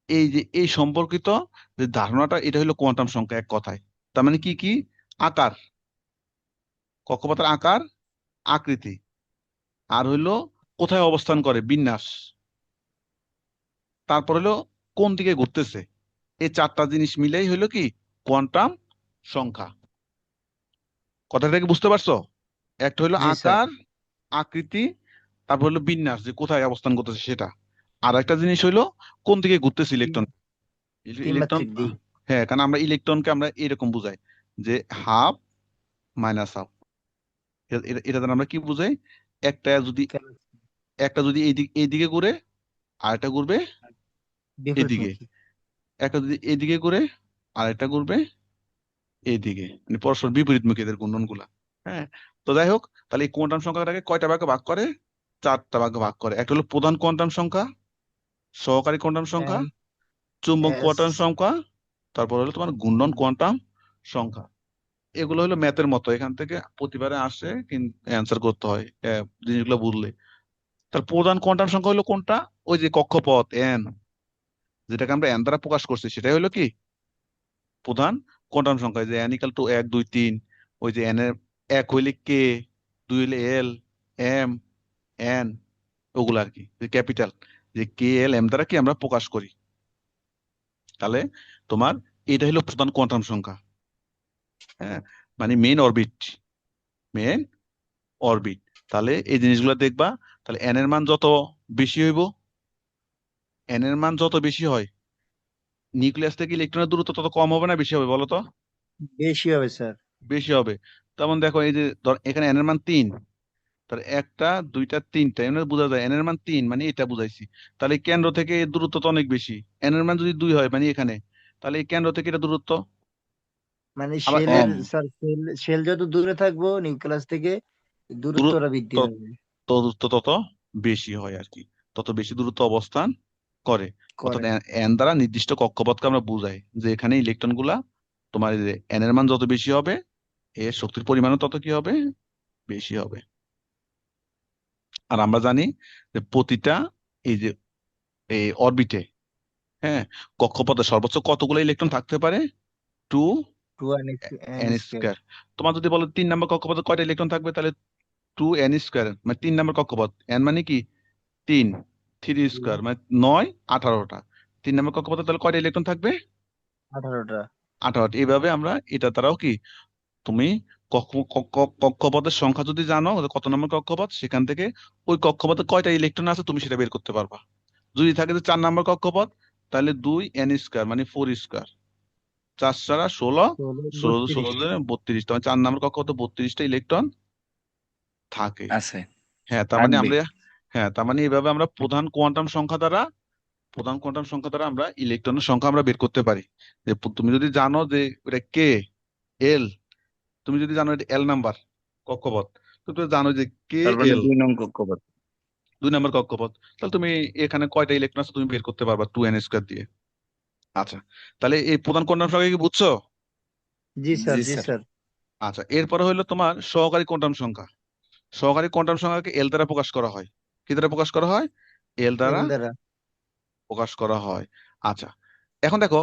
এই যে এই সম্পর্কিত যে ধারণাটা, এটা হলো কোয়ান্টাম সংখ্যা এক কথায়। তার মানে কি কি? আকার, কক্ষপথের আকার আকৃতি, আর হইলো কোথায় অবস্থান করে বিন্যাস, তারপর হলো কোন দিকে ঘুরতেছে। এই চারটা জিনিস মিলেই হইলো কি কোয়ান্টাম সংখ্যা। কথাটা কি বুঝতে পারছো? একটা হইলো জি স্যার। আকার আকৃতি, তারপর হলো বিন্যাস যে কোথায় অবস্থান করতেছে সেটা, আর একটা জিনিস হইলো কোন দিকে ঘুরতেছে ইলেকট্রন। ইলেকট্রন, ত্রিমাত্রিক দিক। হ্যাঁ, কারণ আমরা ইলেকট্রনকে আমরা এরকম বুঝাই যে হাফ মাইনাস হাফ। এটা দ্বারা আমরা কি বুঝাই? একটা যদি একটা যদি এইদিকে ঘুরে আর একটা ঘুরবে এদিকে, বিপরীতমুখী। একটা যদি এদিকে ঘুরে আর একটা ঘুরবে এইদিকে, মানে পরস্পর বিপরীতমুখী এদের ঘূর্ণন গুলা। হ্যাঁ, তো যাই হোক, তাহলে এই কোয়ান্টাম সংখ্যাটাকে কয়টা ভাগে ভাগ করে? চারটা ভাগে ভাগ করে। একটা হলো প্রধান কোয়ান্টাম সংখ্যা, সহকারী কোয়ান্টাম সংখ্যা, এন চুম্বক এস। কোয়ান্টাম সংখ্যা, তারপর হলো তোমার ঘূর্ণন কোয়ান্টাম সংখ্যা। এগুলো হলো ম্যাথের মতো, এখান থেকে প্রতিবারে আসে কিন্তু অ্যান্সার করতে হয় জিনিসগুলো বুঝলে। তার প্রধান কোয়ান্টাম সংখ্যা হলো কোনটা? ওই যে কক্ষপথ এন, যেটাকে আমরা এন দ্বারা প্রকাশ করছি, সেটাই হলো কি প্রধান কোয়ান্টাম সংখ্যা। যে এন ইকাল টু 1 2 3, ওই যে এন এর 1 হইলে কে, 2 হইলে এল, এম, এন, ওগুলো আর কি, যে ক্যাপিটাল, যে কে এল এম দ্বারা কি আমরা প্রকাশ করি। তাহলে তোমার এটা হলো প্রধান কোয়ান্টাম সংখ্যা। হ্যাঁ, মানে মেইন অরবিট, মেইন অরবিট। তাহলে এই জিনিসগুলো দেখবা। তাহলে এন এর মান যত বেশি হইব, এন এর মান যত বেশি হয়, নিউক্লিয়াস থেকে ইলেকট্রনের দূরত্ব তত কম হবে না বেশি হবে বলো তো? বেশি হবে স্যার। বেশি হবে। তেমন দেখো এই যে এখানে এন এর মান 3, তাহলে একটা দুইটা তিনটা এমনি বোঝা যায় এন এর মান 3 মানে এটা বুঝাইছি। তাহলে এই কেন্দ্র থেকে এর দূরত্ব তো অনেক বেশি। এন এর মান যদি 2 হয় মানে এখানে, তাহলে এই কেন্দ্র থেকে এটা দূরত্ব মানে আবার শেলের কম। স্যার, শেল যত দূরে থাকবো নিউক্লিয়াস থেকে দূরত্বটা বৃদ্ধি দূরত্ব হবে। দূরত্ব তত বেশি হয় আর কি, তত বেশি দূরত্ব অবস্থান করে। অর্থাৎ করে। এন দ্বারা নির্দিষ্ট কক্ষপথকে আমরা বুঝাই যে এখানে ইলেকট্রন গুলা তোমার এই যে এন এর মান যত বেশি হবে, এর শক্তির পরিমাণও তত কি হবে? বেশি হবে। আর আমরা জানি যে প্রতিটা এই যে এই অরবিটে, হ্যাঁ, কক্ষপথে সর্বোচ্চ কতগুলো ইলেকট্রন থাকতে পারে? 2 two n n n square. Square. তোমার যদি বলো 3 নম্বর কক্ষপথে কয়টা ইলেকট্রন থাকবে, তাহলে 2 n স্কোয়ার, মানে 3 নম্বর কক্ষপথ এন মানে কি 3, 3 স্কোয়ার মানে 9, 18টা। 3 নম্বর কক্ষপথে তাহলে কয়টা ইলেকট্রন থাকবে? 18টা। 18টা। এইভাবে আমরা এটা দ্বারাও কি তুমি কক্ষপথের সংখ্যা যদি জানো যে কত নম্বর কক্ষপথ, সেখান থেকে ওই কক্ষপথে কয়টা ইলেকট্রন আছে তুমি সেটা বের করতে পারবা। যদি থাকে যে 4 নম্বর কক্ষপথ, তাহলে 2 n স্কোয়ার মানে 4 স্কোয়ার, 4 4 16, 16 16 32। 32, মানে 4 নম্বর কক্ষপথে 32টা ইলেকট্রন থাকে। আছে, হ্যাঁ, তার মানে থাকবে। আমরা, হ্যাঁ তার মানে এইভাবে আমরা প্রধান কোয়ান্টাম সংখ্যা দ্বারা আমরা ইলেকট্রনের সংখ্যা আমরা বের করতে পারি। যে তুমি যদি জানো যে এটা কে এল, তুমি যদি জানো এটা এল নাম্বার কক্ষপথ, তো তুমি জানো যে কে তারপরে এল 2 নং কক্ষপথ। 2 নম্বর কক্ষপথ, তাহলে তুমি এখানে কয়টা ইলেকট্রন আছে তুমি বের করতে পারবা 2 n স্কোয়ার দিয়ে। আচ্ছা, তাহলে এই প্রধান কোয়ান্টাম সংখ্যা কি বুঝছো? জি স্যার, জি জি স্যার। স্যার। আচ্ছা, এরপরে হলো তোমার সহকারী কোয়ান্টাম সংখ্যা। সহকারী কোয়ান্টাম সংখ্যাকে এল দ্বারা প্রকাশ করা হয়। কি দ্বারা প্রকাশ করা হয়? এল দ্বারা এল দ্বারা। প্রকাশ করা হয়। আচ্ছা, এখন দেখো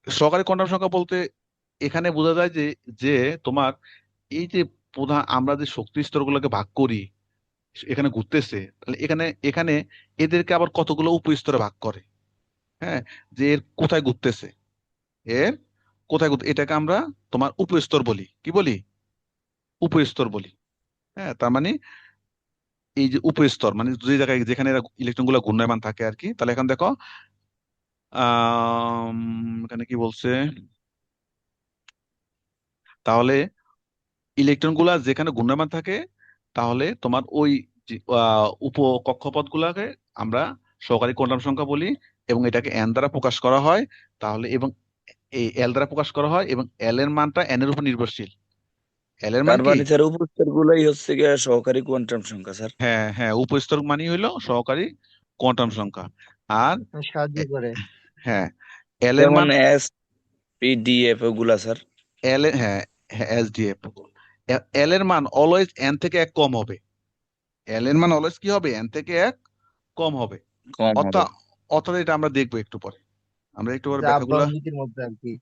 সহকারী কোয়ান্টাম সংখ্যা বলতে এখানে বোঝা যায় যে যে তোমার এই যে প্রধান আমরা যে শক্তি স্তরগুলোকে ভাগ করি এখানে ঘুরতেছে, তাহলে এখানে এখানে এদেরকে আবার কতগুলো উপস্তরে ভাগ করে। হ্যাঁ, যে এর কোথায় ঘুরতেছে, এর কোথায় ঘুরতে, এটাকে আমরা তোমার উপস্তর বলি। কি বলি? উপস্তর বলি। হ্যাঁ, তার মানে এই যে উপস্তর মানে যে জায়গায় যেখানে ইলেকট্রন গুলো ঘূর্ণায়মান থাকে আর কি। তাহলে এখন দেখো এখানে কি বলছে, তাহলে ইলেকট্রন গুলা যেখানে ঘূর্ণায়মান থাকে তাহলে তোমার ওই যে, উপ কক্ষপথ গুলাকে আমরা সহকারী কোয়ান্টাম সংখ্যা বলি, এবং এটাকে এন দ্বারা প্রকাশ করা হয়। তাহলে এবং এই এল দ্বারা প্রকাশ করা হয়, এবং এল এর মানটা এন এর উপর নির্ভরশীল। এল এর মান তার কি? মানে স্যার উপস্তর গুলাই হচ্ছে গিয়ে সহকারী কোয়ান্টাম সংখ্যা স্যার। হ্যাঁ হ্যাঁ, উপস্তর মানই হইলো সহকারী কোয়ান্টাম সংখ্যা। আর সাহায্য করে। হ্যাঁ, এল এর যেমন মান এস পি ডি এফ ওগুলা স্যার। এল হ্যাঁ হ্যাঁ এসডিএফ। এল এর মান অলওয়েজ এন থেকে এক কম হবে। এল এর মান অলওয়েজ কি হবে? এন থেকে এক কম হবে। কম হবে। অর্থাৎ অর্থাৎ এটা আমরা দেখবো একটু পরে, আমরা একটু পরে চাপ ব্যাখ্যাগুলো। গরম নীতির মধ্যে আর কি।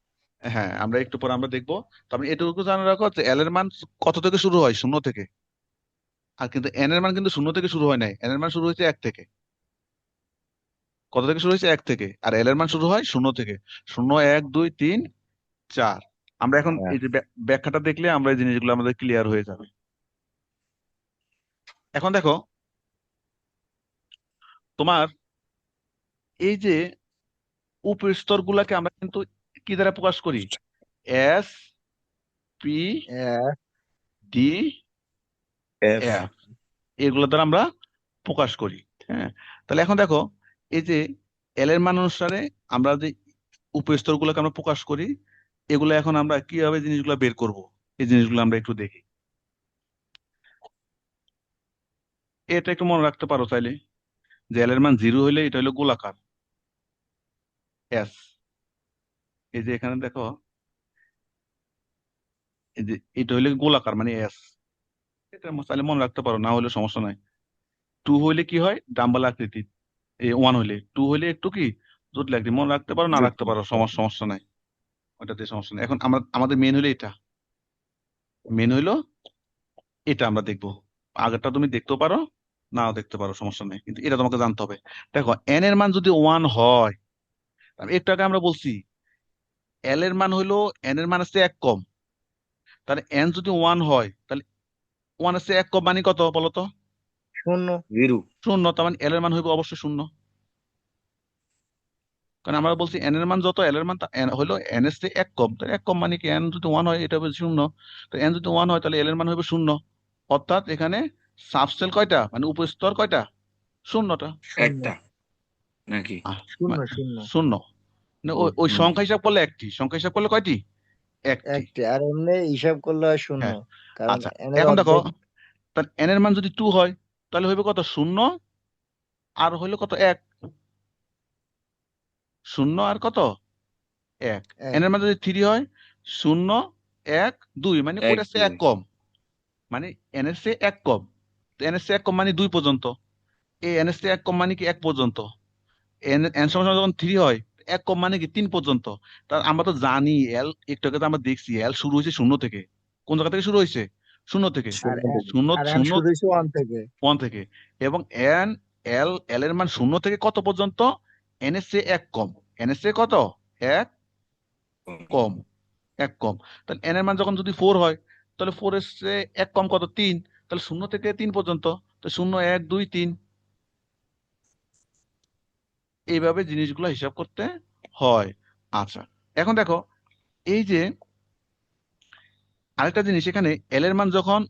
হ্যাঁ, আমরা একটু পরে আমরা দেখবো। তারপরে এটুকু জানা রাখো যে এল এর মান কত থেকে শুরু হয়? শূন্য থেকে। আর কিন্তু এন এর মান কিন্তু শূন্য থেকে শুরু হয় নাই, এন এর মান শুরু হয়েছে এক থেকে। কত থেকে শুরু হয়েছে? এক থেকে। আর এল এর মান শুরু হয় শূন্য থেকে। শূন্য, এক, দুই, তিন, চার। আমরা এখন হ্যাঁ। এই যে ব্যাখ্যাটা দেখলে আমরা এই জিনিসগুলো আমাদের ক্লিয়ার হয়ে যাবে। এখন দেখো তোমার এই যে উপস্তর গুলাকে আমরা কিন্তু কি দ্বারা প্রকাশ করি? S P A- D F. F, এগুলো দ্বারা আমরা প্রকাশ করি। হ্যাঁ, তাহলে এখন দেখো এই যে এল এর মান অনুসারে আমরা যে উপস্তর গুলোকে আমরা প্রকাশ করি, এগুলো এখন আমরা কিভাবে জিনিসগুলো বের করব, এই জিনিসগুলো আমরা একটু দেখি। এটা একটু মনে রাখতে পারো চাইলে, যে এল এর মান জিরো হইলে এটা হলো গোলাকার এস। এই যে এখানে দেখো এই যে এটা হইলে গোলাকার মানে এস। এটা চাইলে মনে রাখতে পারো, না হলে সমস্যা নাই। টু হইলে কি হয়? ডাম্বাল আকৃতি। এই ওয়ান হইলে, টু হইলে একটু কি জটিল আকৃতি। মনে রাখতে পারো, না রাখতে পারো, সমস্যা নাই, ওইটাতে সমস্যা নাই। এখন আমরা আমাদের মেন হইলো এটা, মেন হইলো এটা আমরা দেখবো। আগেরটা তুমি দেখতেও পারো, নাও দেখতে পারো, সমস্যা নেই, কিন্তু এটা তোমাকে জানতে হবে। দেখো এন এর মান যদি ওয়ান হয়, আমি একটু আগে আমরা বলছি এল এর মান হইলো এন এর মান আছে এক কম। তাহলে এন যদি ওয়ান হয় তাহলে ওয়ান আছে এক কম মানে কত বলো তো? শূন্য। জিরো। শূন্য। তার মানে এল এর মান হইবে অবশ্যই শূন্য। কারণ আমরা বলছি এন এর মান যত, এল এর মান হলো এন এর চেয়ে এক কম। তাহলে এক কম মানে কি? এন যদি ওয়ান হয় এটা হবে শূন্য। তো এন যদি ওয়ান হয় তাহলে এল এর মান হবে শূন্য। অর্থাৎ এখানে সাবসেল কয়টা, মানে উপস্তর কয়টা? শূন্যটা। শূন্য। একটা নাকি? শূন্য মানে শূন্য। শূন্য। মানে ওই ওই সংখ্যা হিসাব করলে একটি, সংখ্যা হিসাব করলে কয়টি? একটি। একটি, আর এমনি হিসাব করলে হয় শূন্য। হ্যাঁ, কারণ আচ্ছা। এন এর এখন দেখো অর্ধেক। তাহলে এন এর মান যদি টু হয় তাহলে হইবে কত? শূন্য আর হইলো কত? এক। শূন্য আর কত? এক। এক। এন এর মান যদি থ্রি হয়, শূন্য, এক, দুই, মানে এক ওইটার চেয়ে দুই। এক কম। মানে এন এর চেয়ে এক কম। তো এন এর চেয়ে এক কম মানে দুই পর্যন্ত। এই এন এর চেয়ে এক কম মানে কি? এক পর্যন্ত। এন এন সমান সমান যখন থ্রি হয়, এক কম মানে কি? তিন পর্যন্ত। তা আমরা তো জানি এল, একটু আগে তো আমরা দেখছি এল শুরু হয়েছে শূন্য থেকে। কোন জায়গা থেকে শুরু হয়েছে? শূন্য থেকে। আর শূন্য থেকে। শূন্য আর এন শূন্য শুরু হয়েছে ওয়ান থেকে। ওয়ান থেকে। এবং এন এল এর মান শূন্য থেকে কত পর্যন্ত? এন এর চেয়ে এক কম। এন এর চেয়ে কত? এক কম। এক কম। তাহলে এন এর মান যখন যদি ফোর হয় তাহলে ফোর এর চেয়ে এক কম কত? তিন। তাহলে শূন্য থেকে তিন পর্যন্ত। তো শূন্য, এক, দুই, তিন, এইভাবে জিনিসগুলো হিসাব করতে হয়। আচ্ছা, এখন দেখো এই যে আরেকটা জিনিস, এখানে এল এর মান যখন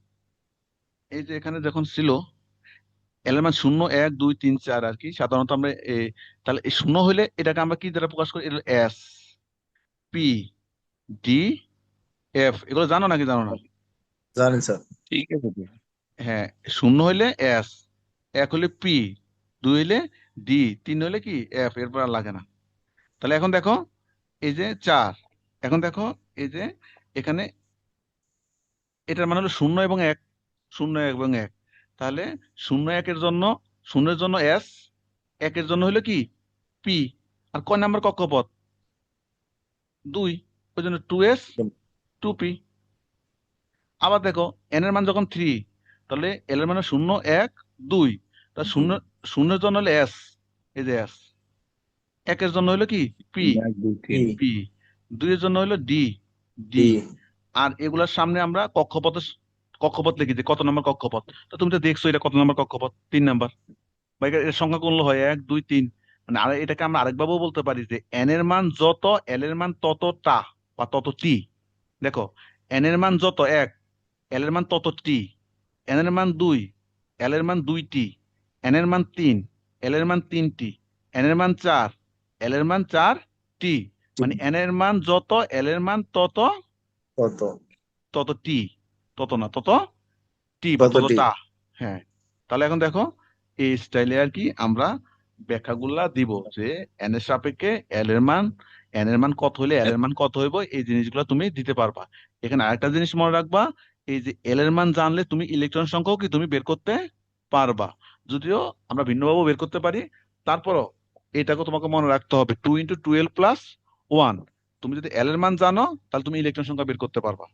এই যে এখানে যখন ছিল এল এর মান শূন্য, এক, দুই, তিন, চার আর কি, সাধারণত আমরা তাহলে এই শূন্য হইলে এটাকে আমরা কি দ্বারা প্রকাশ করি? S P D F. এগুলো জানো নাকি জানো না? জানি স্যার। ঠিক আছে তো। হ্যাঁ, শূন্য হইলে এস, এক হইলে পি, দুই হইলে ডি, তিন হইলে কি? এফ। এরপর আর লাগে না। তাহলে এখন দেখো এই যে চার। এখন দেখো এই যে এখানে এটার মানে হলো শূন্য এবং এক। শূন্য এবং এক। তাহলে শূন্য একের জন্য, শূন্যের জন্য এস, একের জন্য হলো কি পি, আর কয় নাম্বার কক্ষপথ 2, ওই জন্য 2s 2p। আবার দেখো এন এর মান যখন 3, তাহলে এল এর মানে 0 1 2, তা শূন্য, শূন্যের জন্য হলো এস, এই যে এস, একের জন্য হলো কি পি, 1 2 3 পি, 2 এর জন্য হলো ডি, ডি। ডি। আর এগুলোর সামনে আমরা কক্ষপথ লিখি যে কত নম্বর কক্ষপথ। তো তুমি তো দেখছো এটা কত নম্বর কক্ষপথ, 3 নাম্বার। বা এর সংখ্যা কোনগুলো হয় 1 2 3, মানে আর এটাকে আমরা আরেকভাবেও বলতে পারি যে এন এর মান যত, এল এর মান ততটা বা তত টি। দেখো এন এর মান যত 1, এল এর মান তত টি, এন এর মান 2, এল এর মান 2টি, এন এর মান 3, এল এর মান 3টি, এন এর মান 4, এল এর মান 4টি। মানে এন এর মান যত, এল এর মান তত, কত? তত টি, তত না তত টি বা ততটি। ততটা। হ্যাঁ, তাহলে এখন দেখো এই স্টাইলে আর কি আমরা ব্যাখ্যাগুলা দিব যে এন এর সাপেক্ষে এল এর মান, এন এর মান কত হলে এল এর মান কত হইব, এই জিনিসগুলো তুমি দিতে পারবা। এখানে আরেকটা জিনিস মনে রাখবা, এই যে এল এর মান জানলে তুমি ইলেকট্রন সংখ্যাও কি তুমি বের করতে পারবা। যদিও আমরা ভিন্নভাবে বের করতে পারি, তারপরও এটাকে তোমাকে মনে রাখতে হবে 2 × 12 + 1। তুমি যদি এল এর মান জানো তাহলে তুমি ইলেকট্রন সংখ্যা বের করতে পারবা।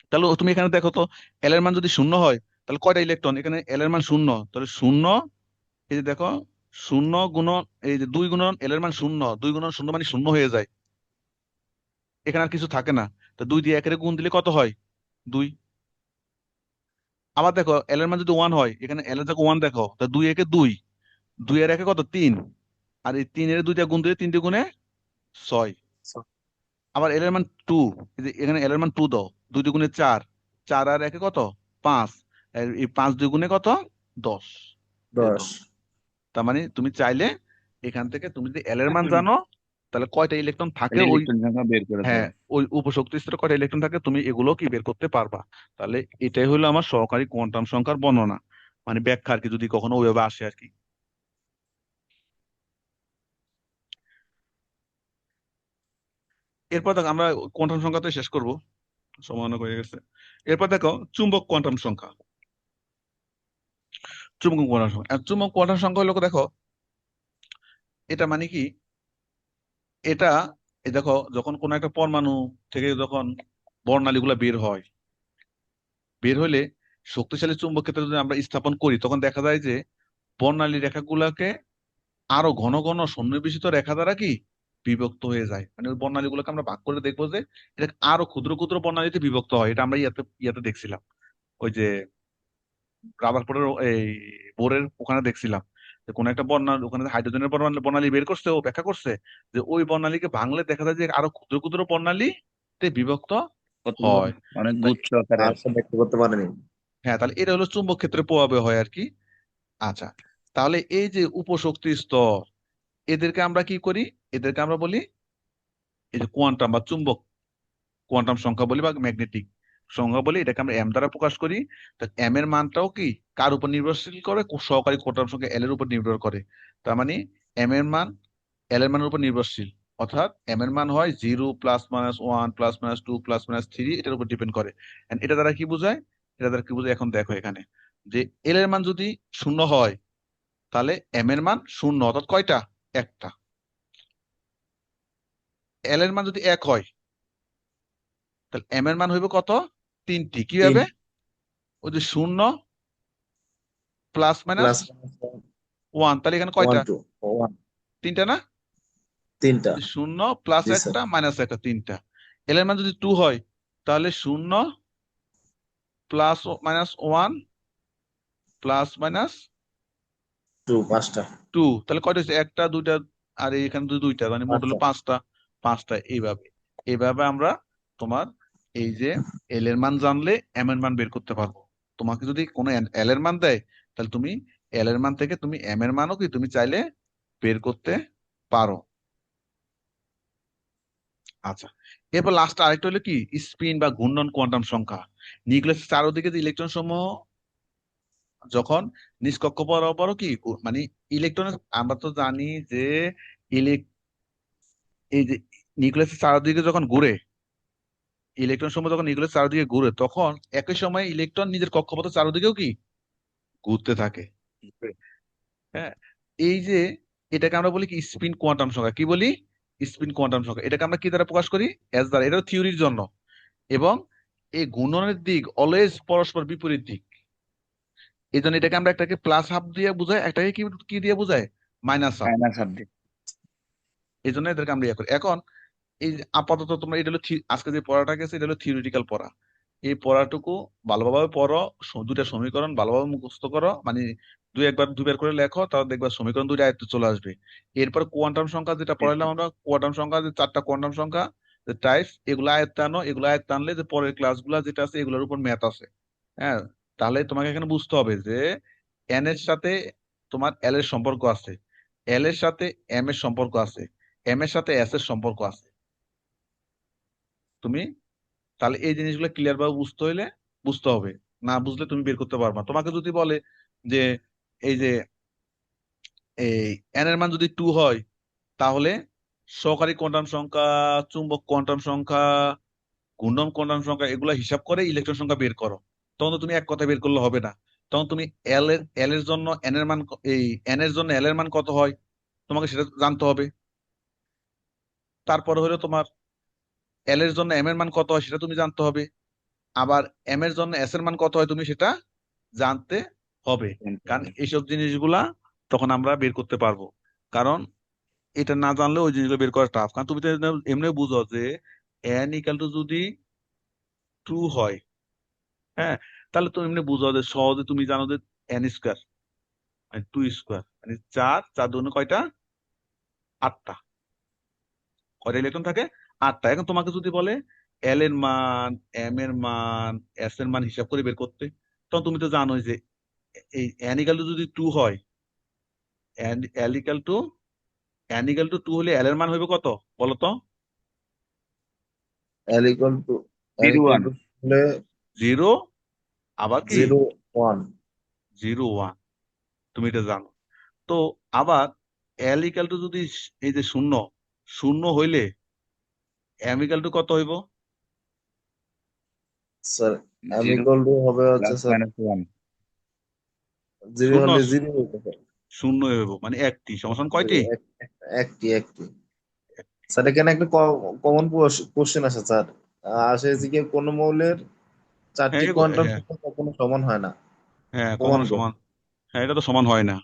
তাহলে তুমি এখানে দেখো তো, এল এর মান যদি 0 হয় তাহলে কয়টা ইলেকট্রন, এখানে এল এর মান 0, তাহলে 0, এই যে দেখো 0 গুণন, এই যে 2 গুণন এল এর মান 0, 2 গুণন 0 মানে 0 হয়ে যায়, এখানে আর কিছু থাকে না। তো 2 দিয়ে 1 এর গুণ দিলে কত হয় 2। আবার দেখো এল এর মান যদি 1 হয়, এখানে এল এর জায়গায় 1 দেখো, তা 2 একে 2, 2 এর একে কত 3, আর এই 3 এর 2 দিয়ে গুণ দিলে 3 দিয়ে গুণে 6। আবার এল এর মান 2, এই যে এখানে এল এর মান 2 দাও, 2 দুগুণে 4, 4 আর একে কত 5, আর এই 5 দুগুণে কত 10, এই যে 10। 10। তার মানে তুমি চাইলে এখান থেকে তুমি যদি এল এর মান জানো তাহলে কয়টা ইলেকট্রন থাকে ওই, ইলেকট্রন সংখ্যা বের করে হ্যাঁ, দাও। ওই উপশক্তি স্তরে কয়টা ইলেকট্রন থাকে তুমি এগুলো কি বের করতে পারবা। তাহলে এটাই হলো আমার সহকারী কোয়ান্টাম সংখ্যার বর্ণনা, মানে ব্যাখ্যা আর কি, যদি কখনো ওইভাবে আসে আর কি। এরপর দেখো আমরা কোয়ান্টাম সংখ্যাতে শেষ করব, সময় অনেক হয়ে গেছে। এরপর দেখো চুম্বক কোয়ান্টাম সংখ্যা। চুম্বক কোয়ান্টাম সংখ্যা, আর চুম্বক কোয়ান্টাম সংখ্যা হলো দেখো, এটা মানে কি, এটা এই দেখো যখন কোন একটা পরমাণু থেকে যখন বর্ণালীগুলা বের হয়, বের হলে শক্তিশালী চুম্বক ক্ষেত্রে যদি আমরা স্থাপন করি, তখন দেখা যায় যে বর্ণালী রেখাগুলাকে আরো ঘন ঘন সন্নিবেশিত রেখা দ্বারা কি বিভক্ত হয়ে যায়। মানে ওই বর্ণালীগুলোকে আমরা ভাগ করে দেখবো যে এটা আরো ক্ষুদ্র ক্ষুদ্র বর্ণালীতে বিভক্ত হয়। এটা আমরা ইয়াতে ইয়াতে দেখছিলাম, ওই যে রাদারফোর্ডের এই বোরের ওখানে দেখছিলাম যে কোন একটা বর্ণালী, ওখানে হাইড্রোজেনের বর্ণালী বের করছে, ও ব্যাখ্যা করছে যে ওই বর্ণালীকে ভাঙলে দেখা যায় যে আরো ক্ষুদ্র ক্ষুদ্র বর্ণালীতে বিভক্ত কতগুলো হয়। অনেক তাই গুচ্ছ আকারে আর সব ব্যক্ত করতে পারেনি। হ্যাঁ, তাহলে এটা হলো চুম্বক ক্ষেত্রে প্রভাবে হয় আর কি। আচ্ছা, তাহলে এই যে উপশক্তি স্তর, এদেরকে আমরা কি করি, এদেরকে আমরা বলি এই যে কোয়ান্টাম বা চুম্বক কোয়ান্টাম সংখ্যা বলি বা ম্যাগনেটিক সংখ্যা বলি, এটাকে আমরা এম দ্বারা প্রকাশ করি। তো এম এর মানটাও কি কার উপর নির্ভরশীল করে, সহকারী কোয়ান্টাম সংখ্যা এল এর উপর নির্ভর করে। তার মানে এম এর মান এল এর মানের উপর নির্ভরশীল, অর্থাৎ এম এর মান হয় 0 +-1 +-2 +-3, এটার উপর ডিপেন্ড করে। And এটা দ্বারা কি বোঝায়, এটা দ্বারা কি বোঝায় এখন দেখো এখানে, যে এল এর মান যদি 0 হয় তাহলে এম এর মান 0, অর্থাৎ কয়টা একটা। এল এর মান যদি 1 হয় তাহলে এম এর মান হইবে কত 3টি। 3 কিভাবে, ওই যে 0 +-1, তাহলে এখানে 1 কয়টা 2 1 3টা না, 3টা। 0 + জি স্যার। 1 -1 3টা। এল এর মান যদি 2 হয় তাহলে 0 +-1 +-2, 5টা। তাহলে কয়টা হচ্ছে একটা দুইটা, আর এখানে দুইটা, মানে মোট হলো 5টা। পাঁচটা। পাঁচটা এইভাবে, এইভাবে আমরা তোমার এই যে এল এর মান জানলে এম এর মান বের করতে পারবো। তোমাকে যদি কোনো এল এর মান দেয় তাহলে তুমি এল এর মান থেকে তুমি এম এর মানও কি তুমি চাইলে বের করতে পারো। আচ্ছা, এরপর লাস্ট আরেকটা হলো কি স্পিন বা ঘূর্ণন কোয়ান্টাম সংখ্যা। নিউক্লিয়াসের চারদিকে যে ইলেকট্রন সমূহ যখন নিষ্কক্ষ বরাবরও কি মানে ইলেকট্রন, আমরা তো জানি যে ইলেক এই যে নিউক্লিয়াসের চারদিকে যখন ঘুরে, ইলেকট্রন সমূহ যখন নিউক্লিয়াস চারদিকে ঘুরে তখন একই সময় ইলেকট্রন নিজের কক্ষপথের চারদিকেও কি ঘুরতে থাকে। হ্যাঁ, এই যে এটাকে আমরা বলি কি স্পিন কোয়ান্টাম সংখ্যা, কি বলি স্পিন কোয়ান্টাম সংখ্যা। এটাকে আমরা কি দ্বারা প্রকাশ করি, এস দ্বারা। এটাও থিওরির জন্য। এবং এই ঘূর্ণনের দিক অলওয়েজ পরস্পর বিপরীত দিক। এই জন্য এটাকে আমরা একটাকে প্লাস হাফ দিয়ে বোঝাই, একটাকে কি কি দিয়ে বোঝায়, মাইনাস হাফ। Minus subject. এই জন্য এদেরকে আমরা ইয়ে করি। এখন এই যে আপাতত তোমরা এটা হলো আজকে যে পড়াটা গেছে এটা হলো থিওরিটিক্যাল পড়া। এই পড়াটুকু ভালোভাবে পড়ো, দুটা সমীকরণ ভালোভাবে মুখস্থ করো, মানে দুইবার করে লেখো, তাহলে দেখবা সমীকরণ দুইটা আয়ত্তে চলে আসবে। এরপর কোয়ান্টাম সংখ্যা যেটা পড়াইলাম আমরা, কোয়ান্টাম সংখ্যা যে চারটা কোয়ান্টাম সংখ্যা টাইপস, এগুলো আয়ত্তে আনো। এগুলো আয়ত্তে আনলে যে পরের ক্লাসগুলো যেটা আছে এগুলোর উপর ম্যাথ আছে। হ্যাঁ, তাহলে তোমাকে এখানে বুঝতে হবে যে এন এর সাথে তোমার এল এর সম্পর্ক আছে, এল এর সাথে এম এর সম্পর্ক আছে, এম এর সাথে এস এর সম্পর্ক আছে। তুমি তাহলে এই জিনিসগুলো ক্লিয়ার ভাবে বুঝতে হবে। না বুঝলে তুমি বের করতে পারবা না। তোমাকে যদি বলে যে এই যে এই এন এর মান যদি 2 হয়, তাহলে সহকারী কোয়ান্টাম সংখ্যা, চুম্বক কোয়ান্টাম সংখ্যা, ঘূর্ণন কোয়ান্টাম সংখ্যা এগুলা হিসাব করে ইলেকট্রন সংখ্যা বের করো। তখন তো তুমি এক কথা বের করলে হবে না। তখন তুমি এল এর জন্য এন এর মান এই এন এর জন্য এল এর মান কত হয় তোমাকে সেটা জানতে হবে। তারপরে হলো তোমার এল এর জন্য এম এর মান কত হয় সেটা তুমি জানতে হবে। আবার এম এর জন্য এস এর মান কত হয় তুমি সেটা জানতে হবে। কারণ এইসব জিনিসগুলা তখন আমরা বের করতে পারবো। কারণ এটা না জানলে ওই জিনিসগুলো বের করা টাফ। কারণ তুমি তো এমনি বুঝো যে এন ইকাল টু যদি 2 হয়, হ্যাঁ, তাহলে তুমি এমনি বুঝো যে সহজে তুমি জানো যে এন স্কোয়ার মানে 2 স্কোয়ার মানে 4, 4 দুগুণে কয়টা, 8টা। কয়টা ইলেকট্রন থাকে, 8টা। এখন তোমাকে যদি বলে এল এর মান, এম এর মান, এস এর মান হিসাব করে বের করতে, তখন তুমি তো জানোই যে এই এন ইকাল টু যদি 2 হয়, l equal to n equal to 2 হলে এল এর মান হইবে কত বলো তো? L equal to l zero equal one. Two হলে 0 আবার কি 0 1। 0 1, তুমি এটা জানো। তো আবার এল ইকাল টু যদি এই যে শূন্য, শূন্য হইলে এম ইকাল টু কত হইব? Sir m zero equal to হবে হচ্ছে প্লাস স্যার মাইনাস ওয়ান। 0 শূন্য, হলে 0 হইতে পারে। শূন্য হইব মানে একটি সমান কয়টি? একটি। স্যার এখানে একটা কমন কোশ্চেন আছে স্যার। আসে যে কি কোনো মৌলের হ্যাঁ 4টি কোয়ান্টাম হ্যাঁ সংখ্যা কখনো সমান হয় না। হ্যাঁ, প্রমাণ কখনো করে, সমান, হ্যাঁ এটা তো সমান হয় না।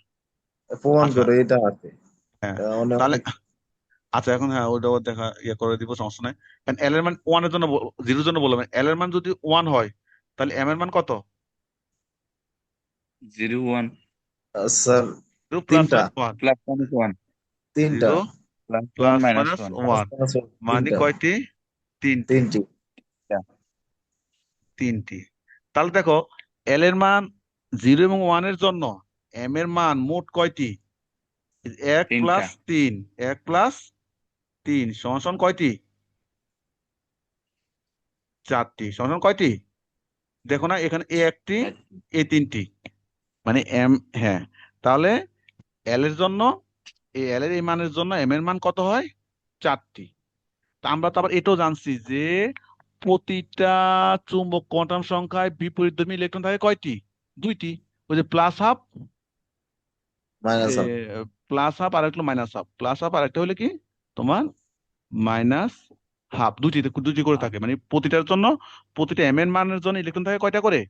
প্রমাণ আচ্ছা, করে এটা আছে। হ্যাঁ, অনেক তাহলে অনেক আচ্ছা এখন হ্যাঁ ওইটা দেখা ইয়ে করে দিব, সমস্যা নাই। কারণ এল এর মান 1 এর জন্য 0 এর জন্য বললাম, এল এর মান যদি 1 হয় তাহলে এম এর মান কত? জিরো ওয়ান স্যার 0 প্লাস তিনটা মাইনাস 1, প্লাস মাইনাস ওয়ান। তিনটা 0 plus one plus minus minus one. 1 মানে তিনটা কয়টি? তিনটি। তিনটি তিনটি। তাহলে দেখো এল এর মান 0 এবং 1 এর জন্য এম এর মান মোট কয়টি? 1 তিনটা। প্লাস 3, 1 প্লাস 3 সমান সমান কয়টি? 4টি। সমান সমান কয়টি? দেখো না এখানে এ একটি, এ তিনটি, মানে এম, হ্যাঁ। তাহলে এল এর জন্য এল এর এই মানের জন্য এম এর মান কত হয়? 4টি। তা আমরা তো আবার এটাও জানছি যে প্রতিটা চুম্বক কোয়ান্টাম সংখ্যায় বিপরীতধর্মী ইলেকট্রন থাকে কয়টি? 2টি। ওই যে plus half, minus half. Plus half আর একটা মাইনাস হাফ, প্লাস হাফ আর একটা হলে কি তোমার মাইনাস হাফ। দুটি দুটি করে থাকে, মানে প্রতিটার জন্য প্রতিটা এম এর মানের জন্য ইলেকট্রন থাকে কয়টা করে?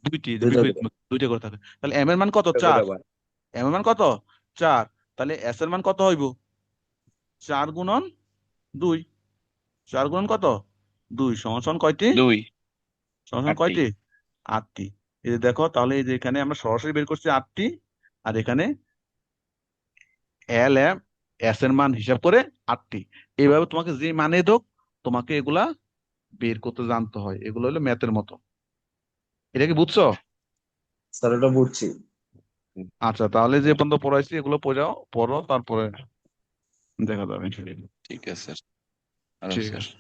2টি, যে দুইটা বিপরীত করে। দুইটা করে থাকে। তাহলে এম এর মান কত? 4। এম এর মান কত? 4। তাহলে এস এর মান কত হইব? 4 গুণন 2। 4 গুণন কত? 2 সমান সমান কয়টি? দুই। সমান সমান 8টি। কয়টি? 8টি। এই যে দেখো তাহলে এই যে এখানে আমরা সরাসরি বের করছি 8টি, আর এখানে এল এম এস এর মান হিসাব করে 8টি। এইভাবে তোমাকে যে মানে হোক তোমাকে এগুলা বের করতে জানতে হয়। এগুলো হলো ম্যাথের মতো। এটা কি বুঝছো? স্যার এটা বুঝছি। আচ্ছা, তাহলে যে পর্যন্ত পড়াইছি এগুলো পড়ো, তারপরে দেখা যাবে। ঠিক আছে স্যার। হ্যালো ঠিক স্যার। আছে,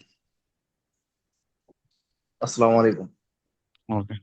আসসালামু আলাইকুম। ওকে।